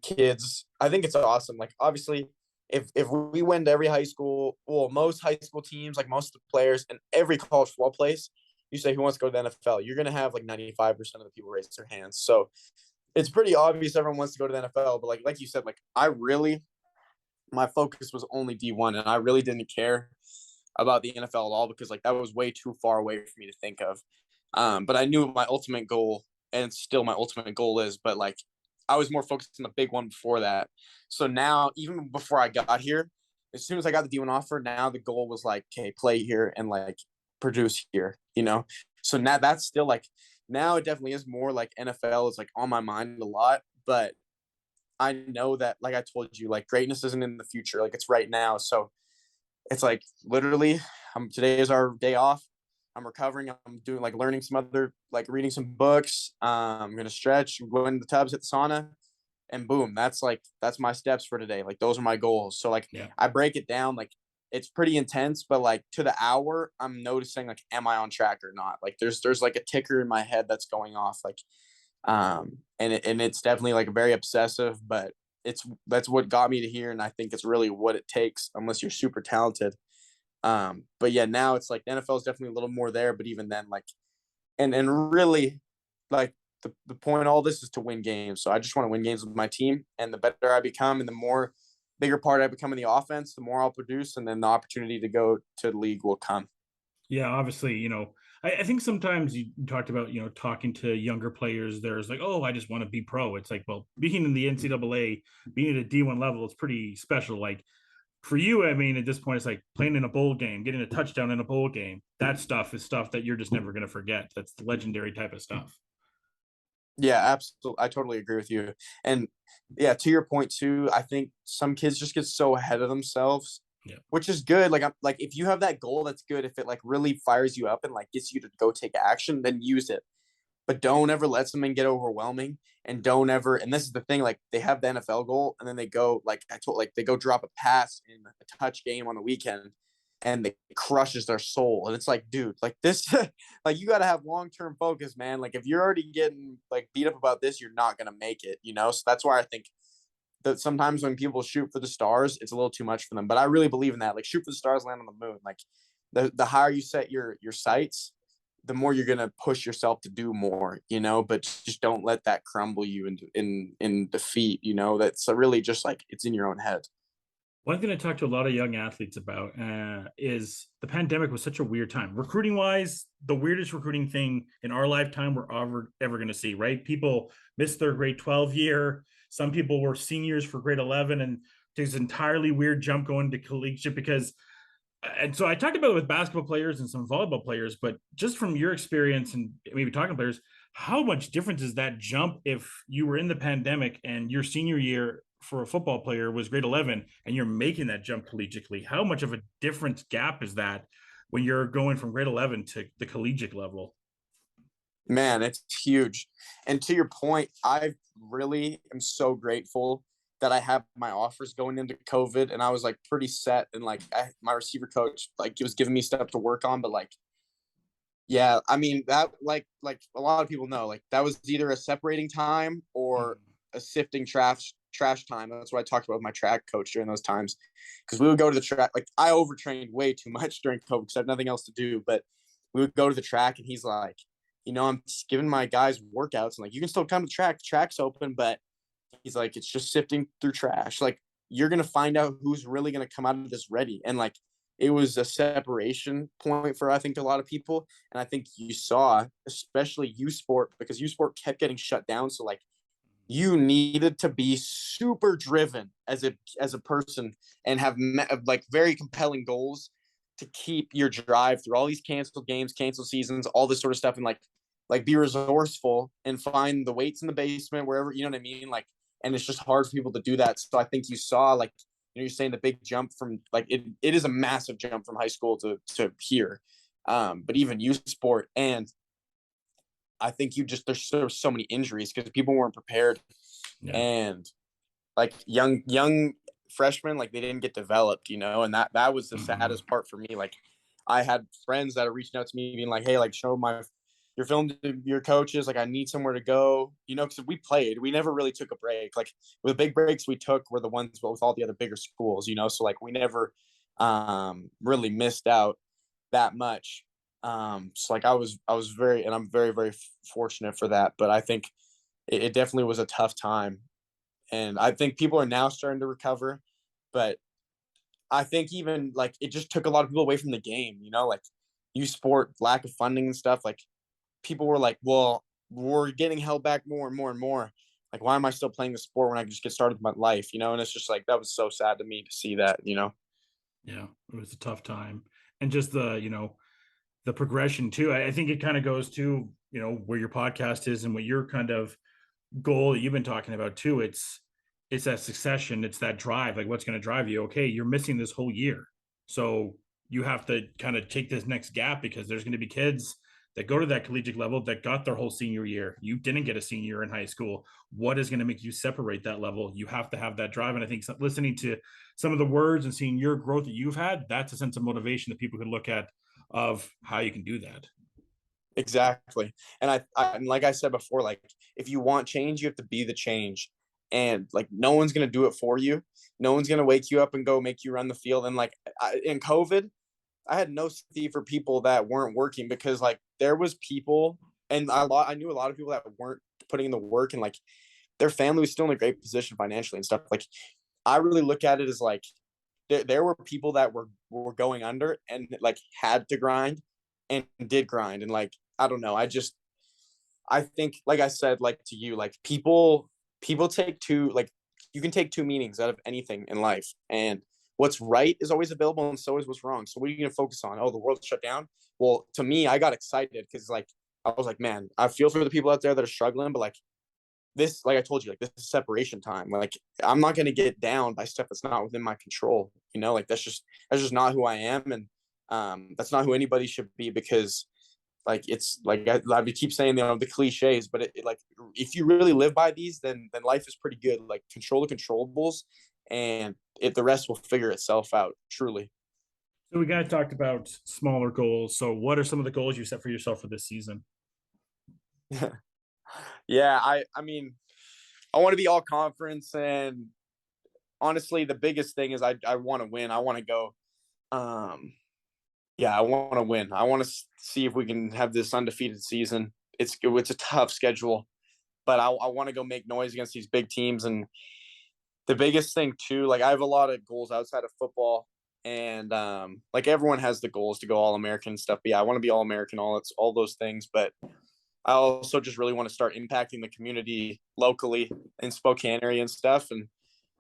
kids, I think it's awesome. Like, obviously, if we went to every high school, most high school teams, like most of the players, and every college football place, you say who wants to go to the NFL, you're gonna have like 95% of the people raise their hands. So it's pretty obvious everyone wants to go to the NFL. But like you said, like my focus was only D1, and I really didn't care about the NFL at all because like that was way too far away for me to think of. But I knew my ultimate goal, and still my ultimate goal is, but like I was more focused on the big one before that. So now, even before I got here, as soon as I got the D1 offer, now the goal was like, okay, play here and like produce here, So now that's still like, now it definitely is more like NFL is like on my mind a lot, but I know that, like I told you, like greatness isn't in the future, like it's right now. So it's like literally, today is our day off. I'm recovering. I'm doing like learning some other, like reading some books. I'm gonna stretch, go in the tubs, hit the sauna, and boom, that's my steps for today. Like those are my goals. So like I break it down, like it's pretty intense, but like to the hour, I'm noticing like, am I on track or not? Like there's like a ticker in my head that's going off, like, and it's definitely like very obsessive, but that's what got me to here, and I think it's really what it takes, unless you're super talented. But yeah, now it's like the NFL is definitely a little more there, but even then, like, and really, like the point of all this is to win games. So I just want to win games with my team, and the better I become, and the more bigger part I become in the offense, the more I'll produce, and then the opportunity to go to the league will come. Yeah, obviously, I think sometimes you talked about, talking to younger players, there's like, oh, I just want to be pro. It's like, well, being in the NCAA, being at a D1 level, it's pretty special. Like for you, I mean, at this point, it's like playing in a bowl game, getting a touchdown in a bowl game. That stuff is stuff that you're just never going to forget. That's the legendary type of stuff. Yeah, absolutely. I totally agree with you. And yeah, to your point too, I think some kids just get so ahead of themselves, which is good. Like, I'm like, if you have that goal, that's good. If it like really fires you up and like gets you to go take action, then use it. But don't ever let something get overwhelming, and don't ever. And this is the thing, like they have the NFL goal, and then they go they go drop a pass in a touch game on the weekend, and it crushes their soul. And it's like, dude, like this, like you got to have long-term focus, man. Like if you're already getting like beat up about this, you're not going to make it, So that's why I think that sometimes when people shoot for the stars, it's a little too much for them. But I really believe in that. Like shoot for the stars, land on the moon. Like the higher you set your sights, the more you're going to push yourself to do more, but just don't let that crumble you in defeat, that's really just like, it's in your own head. One thing I talk to a lot of young athletes about is the pandemic was such a weird time. Recruiting wise, the weirdest recruiting thing in our lifetime we're ever going to see, right? People missed their grade 12 year. Some people were seniors for grade 11, and there's an entirely weird jump going to collegiate because And so I talked about it with basketball players and some volleyball players, but just from your experience and maybe talking players, how much difference is that jump if you were in the pandemic and your senior year for a football player was grade 11 and you're making that jump collegiately? How much of a difference gap is that when you're going from grade 11 to the collegiate level? Man, it's huge. And to your point, I really am so grateful that I have my offers going into COVID, and I was like pretty set, and like my receiver coach like he was giving me stuff to work on, but like yeah, I mean that like a lot of people know, like that was either a separating time or a sifting trash time. That's what I talked about with my track coach during those times, because we would go to the track. Like I overtrained way too much during COVID because I had nothing else to do, but we would go to the track, and he's like, I'm giving my guys workouts, and like you can still come to track. The track's open, but he's like, it's just sifting through trash. Like you're gonna find out who's really gonna come out of this ready. And like it was a separation point for I think a lot of people. And I think you saw, especially U Sport, because U Sport kept getting shut down. So like you needed to be super driven as a person and have like very compelling goals to keep your drive through all these canceled games, canceled seasons, all this sort of stuff, and like be resourceful and find the weights in the basement, wherever, you know what I mean? Like, and it's just hard for people to do that. So I think you saw, like, you're saying the big jump from like, it is a massive jump from high school to here. But even youth sport. And I think there's so many injuries because people weren't prepared. Yeah. And like young freshmen, like they didn't get developed, and that was the saddest part for me. Like I had friends that are reaching out to me being like, hey, like show your film to your coaches. Like I need somewhere to go, because we played, we never really took a break. Like the big breaks we took were the ones with all the other bigger schools, so like we never really missed out that much. So like I was very, and I'm very, very fortunate for that. But I think it definitely was a tough time. And I think people are now starting to recover, but I think even like it just took a lot of people away from the game, like youth sport, lack of funding and stuff. Like people were like, well, we're getting held back more and more and more. Like, why am I still playing the sport when I can just get started with my life, And it's just like, that was so sad to me to see that, Yeah, it was a tough time. And just the progression too. I think it kind of goes to, where your podcast is and what your kind of goal that you've been talking about too. It's that succession. It's that drive. Like what's going to drive you? Okay, you're missing this whole year. So you have to kind of take this next gap because there's going to be kids that go to that collegiate level that got their whole senior year. You didn't get a senior year in high school. What is going to make you separate that level? You have to have that drive. And I think listening to some of the words and seeing your growth that you've had, that's a sense of motivation that people could look at of how you can do that. Exactly. And and like I said before, like if you want change, you have to be the change. And like no one's going to do it for you. No one's going to wake you up and go make you run the field. And like in COVID, I had no sympathy for people that weren't working, because like there was people, and I knew a lot of people that weren't putting in the work, and like their family was still in a great position financially and stuff. Like I really look at it as like there were people that were going under and like had to grind and did grind. And like I don't know, I think, like I said, like to you, like people take two, like you can take two meanings out of anything in life, and what's right is always available, and so is what's wrong. So what are you going to focus on? Oh, the world's shut down. Well, to me, I got excited because like I was like, man, I feel for the people out there that are struggling, but like this, like I told you, like this is separation time. Like I'm not going to get down by stuff that's not within my control. Like that's just not who I am, and that's not who anybody should be, because like it's like I keep saying the cliches, but it like if you really live by these, then life is pretty good. Like control the controllables, and the rest will figure itself out. Truly. So we kind of talked about smaller goals. So what are some of the goals you set for yourself for this season? Yeah, I mean, I want to be all conference, and honestly, the biggest thing is I want to win. I want to go. Yeah, I want to win. I want to see if we can have this undefeated season. It's a tough schedule, but I want to go make noise against these big teams. And the biggest thing too, like I have a lot of goals outside of football, and like everyone has the goals to go All-American and stuff. But yeah, I want to be All-American, all those things. But I also just really want to start impacting the community locally in Spokane area and stuff. And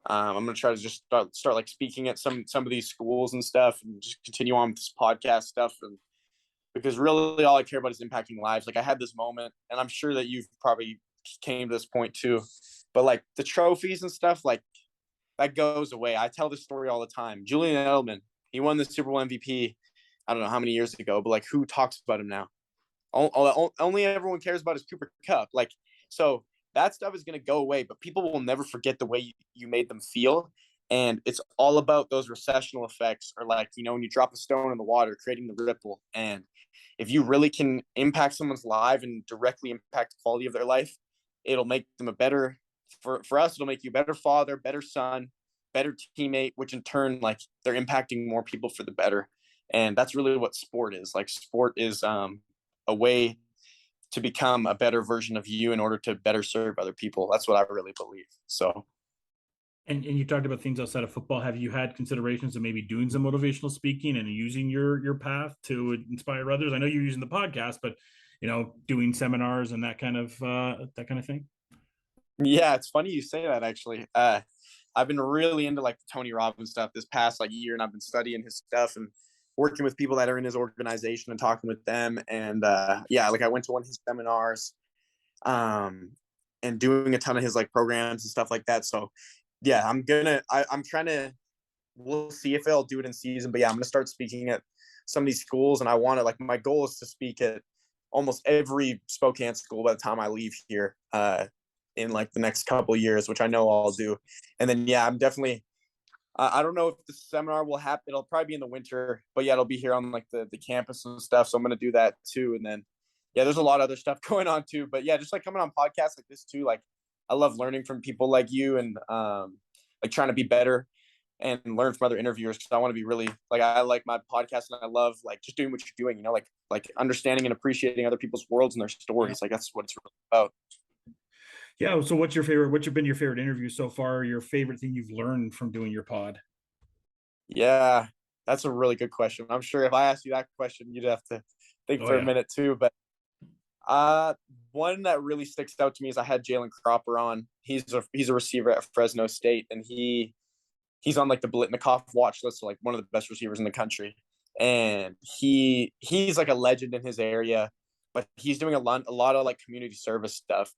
I'm gonna try to just start like speaking at some of these schools and stuff, and just continue on with this podcast stuff. And because really all I care about is impacting lives. Like I had this moment, and I'm sure that you've probably came to this point too, but like the trophies and stuff, like that goes away. I tell this story all the time. Julian Edelman, he won the Super Bowl MVP. I don't know how many years ago, but like who talks about him now? Only everyone cares about is Cooper Kupp. Like, so that stuff is going to go away, but people will never forget the way you made them feel. And it's all about those recessional effects, or like, you know, when you drop a stone in the water, creating the ripple. And if you really can impact someone's life and directly impact the quality of their life, it'll make them a better, for us, it'll make you a better father, better son, better teammate, which in turn, like they're impacting more people for the better. And that's really what sport is. Like sport is a way to become a better version of you in order to better serve other people. That's what I really believe. So. And you talked about things outside of football. Have you had considerations of maybe doing some motivational speaking and using your path to inspire others? I know you're using the podcast, but you know, doing seminars and that kind of thing. Yeah, it's funny you say that. Actually, I've been really into like the Tony Robbins stuff this past like year, and I've been studying his stuff and working with people that are in his organization and talking with them. And yeah, like I went to one of his seminars, and doing a ton of his like programs and stuff like that. So yeah, I'm trying to, we'll see if I'll do it in season, but yeah, I'm going to start speaking at some of these schools. And I want to, like, my goal is to speak at almost every Spokane school by the time I leave here, in like the next couple of years, which I know I'll do. And then, yeah, I'm definitely, I don't know if the seminar will happen. It'll probably be in the winter, but yeah, it'll be here on like the campus and stuff. So I'm going to do that too. And then, yeah, there's a lot of other stuff going on too, but yeah, just like coming on podcasts like this too. Like I love learning from people like you, and like trying to be better and learn from other interviewers. Cause I want to be really like, I like my podcast, and I love like just doing what you're doing, you know, like understanding and appreciating other people's worlds and their stories. Like that's what it's really about. Yeah. So what's been your favorite interview so far? Your favorite thing you've learned from doing your pod? Yeah, that's a really good question. I'm sure if I asked you that question, you'd have to think for a minute too. But one that really sticks out to me is I had Jalen Cropper on. He's a receiver at Fresno State, and he's on like the Blitnikoff watch list, so like one of the best receivers in the country. And he's like a legend in his area, but he's doing a lot of like community service stuff.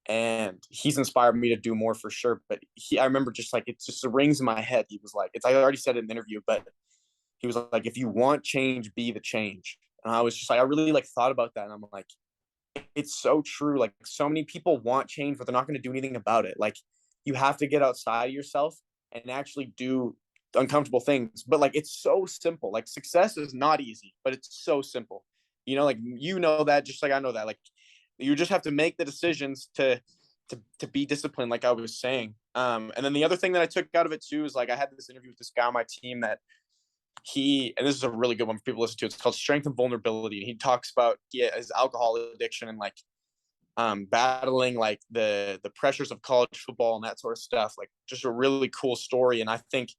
And he's inspired me to do more for sure. But I remember just like, it just rings in my head. He was like, I already said it in the interview, but he was like, if you want change, be the change. And I was just like, I really like thought about that. And I'm like, it's so true. Like so many people want change, but they're not going to do anything about it. Like you have to get outside of yourself and actually do uncomfortable things. But like, it's so simple. Like success is not easy, but it's so simple. You know, like, you know that just like I know that. Like you just have to make the decisions to be disciplined, like I was saying. And then the other thing that I took out of it too is like I had this interview with this guy on my team that and this is a really good one for people to listen to. It's called Strength and Vulnerability. And he talks about his alcohol addiction and like battling like the pressures of college football and that sort of stuff. Like just a really cool story. And I think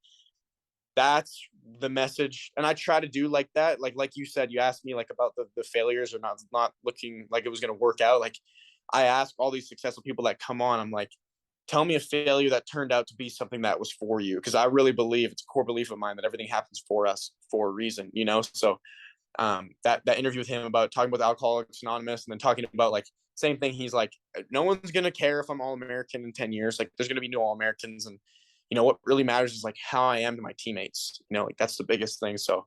that's the message. And I try to do like that. Like you said, you asked me like about the failures or not looking like it was going to work out. Like I ask all these successful people that come on, I'm like, tell me a failure that turned out to be something that was for you. Cause I really believe, it's a core belief of mine, that everything happens for us for a reason, you know? So that interview with him about talking about Alcoholics Anonymous, and then talking about like, same thing. He's like, no one's going to care if I'm All-American in 10 years. Like there's going to be no All-Americans. And you know, what really matters is like how I am to my teammates, you know, like that's the biggest thing. So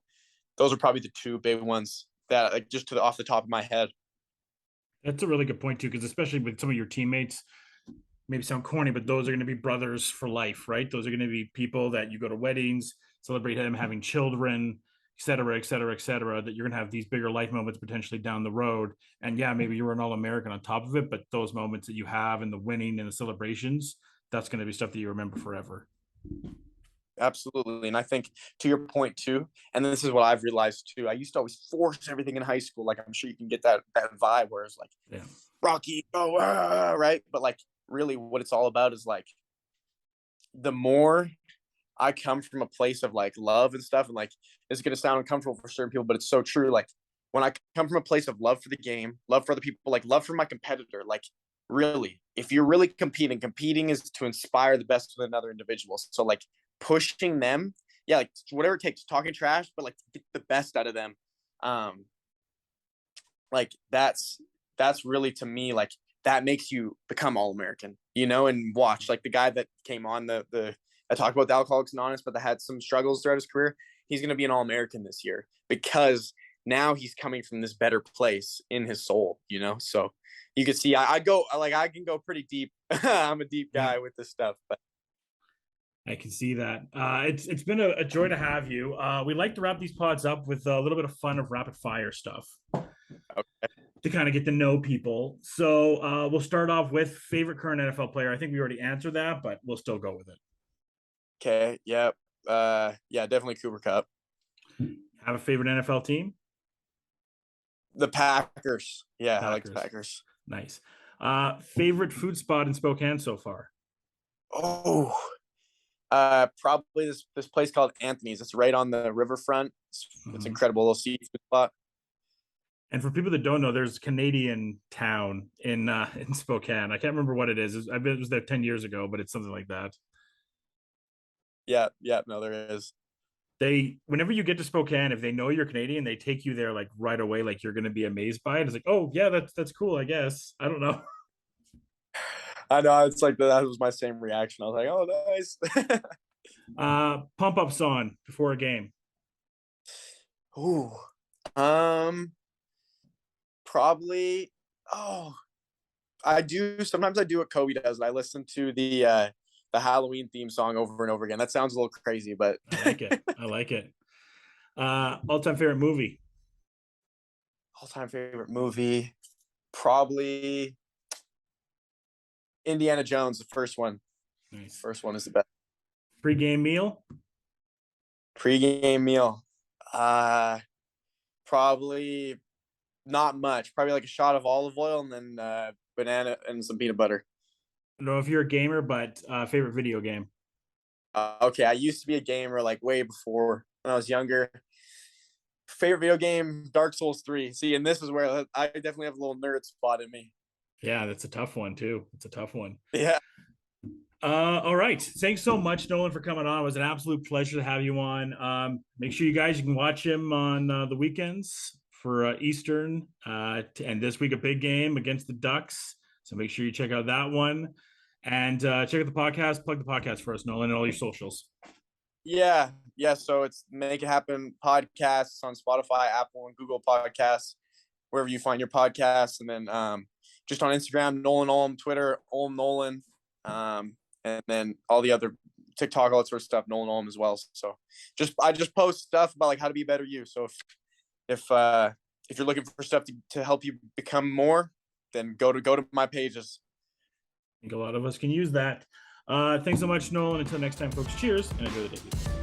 those are probably the two big ones that like just off the top of my head. That's a really good point too, because especially with some of your teammates, maybe sound corny, but those are going to be brothers for life, right? Those are going to be people that you go to weddings, celebrate them having children, et cetera, et cetera, et cetera, that you're going to have these bigger life moments potentially down the road. And yeah, maybe you were an All-American on top of it, but those moments that you have and the winning and the celebrations, that's going to be stuff that you remember forever. Absolutely. And I think to your point too, and this is what I've realized too, I used to always force everything in high school. Like I'm sure you can get that vibe where it's like, Rocky, right? But like really what it's all about is like, the more I come from a place of like love and stuff, and like it's going to sound uncomfortable for certain people, but it's so true. Like when I come from a place of love for the game, love for other people, like love for my competitor, like really. If you're really competing is to inspire the best with another individual. So like pushing them, yeah, like whatever it takes, talking trash, but like get the best out of them. Like that's really, to me, like that makes you become All-American, and watch like the guy that came on I talked about the Alcoholics Anonymous, but that had some struggles throughout his career. He's going to be an All-American this year because now he's coming from this better place in his soul, so you can see I can go pretty deep. I'm a deep guy with this stuff, but I can see that. It's been a joy to have you. We like to wrap these pods up with a little bit of fun of rapid fire stuff. Okay. To kind of get to know people. So we'll start off with favorite current NFL player. I think we already answered that, but we'll still go with it. Okay. Yep. Yeah, definitely Cooper Kupp. Have a favorite NFL team? The Packers. Yeah, Packers. I like the Packers. Nice. Favorite food spot in Spokane so far? Oh, probably this place called Anthony's. It's right on the riverfront. It's incredible little seafood spot. And for people that don't know, there's Canadian town in Spokane. I can't remember what it is. I was there 10 years ago, but it's something like that. Yeah, no, there is. Whenever you get to Spokane, if they know you're Canadian, they take you there like right away, like you're going to be amazed by it. It's like, oh yeah, that's cool, I guess. I don't know. I know, it's like that was my same reaction. I was like, oh, nice. Pump up song before a game. Ooh, probably. Oh, sometimes I do what Kobe does, and I listen to the Halloween theme song over and over again. That sounds a little crazy, but I like it. All-time favorite movie. All-time favorite movie, probably Indiana Jones, the first one. Nice. First one is the best. Pregame meal. Pregame meal. Probably not much. Probably like a shot of olive oil and then banana and some peanut butter. I don't know if you're a gamer, but favorite video game. Okay, I used to be a gamer like way before when I was younger. Favorite video game, Dark Souls 3. See, and this is where I definitely have a little nerd spot in me. Yeah, that's a tough one too. It's a tough one. Yeah. All right. Thanks so much, Nolan, for coming on. It was an absolute pleasure to have you on. Make sure you can watch him on the weekends for Eastern. And this week, a big game against the Ducks. So make sure you check out that one. And check out the podcast. Plug the podcast for us, Nolan, and all your socials. Yeah. So it's Make It Happen podcasts on Spotify, Apple, and Google Podcasts, wherever you find your podcasts. And then just on Instagram, Nolan Ulm, Twitter, Ulm Nolan, and then all the other TikTok, all that sort of stuff, Nolan Ulm as well. So I just post stuff about like how to be a better you. So if you're looking for stuff to help you become more, then go to my pages. I think a lot of us can use that. Thanks so much, Nolan. Until next time, folks, cheers and enjoy the day.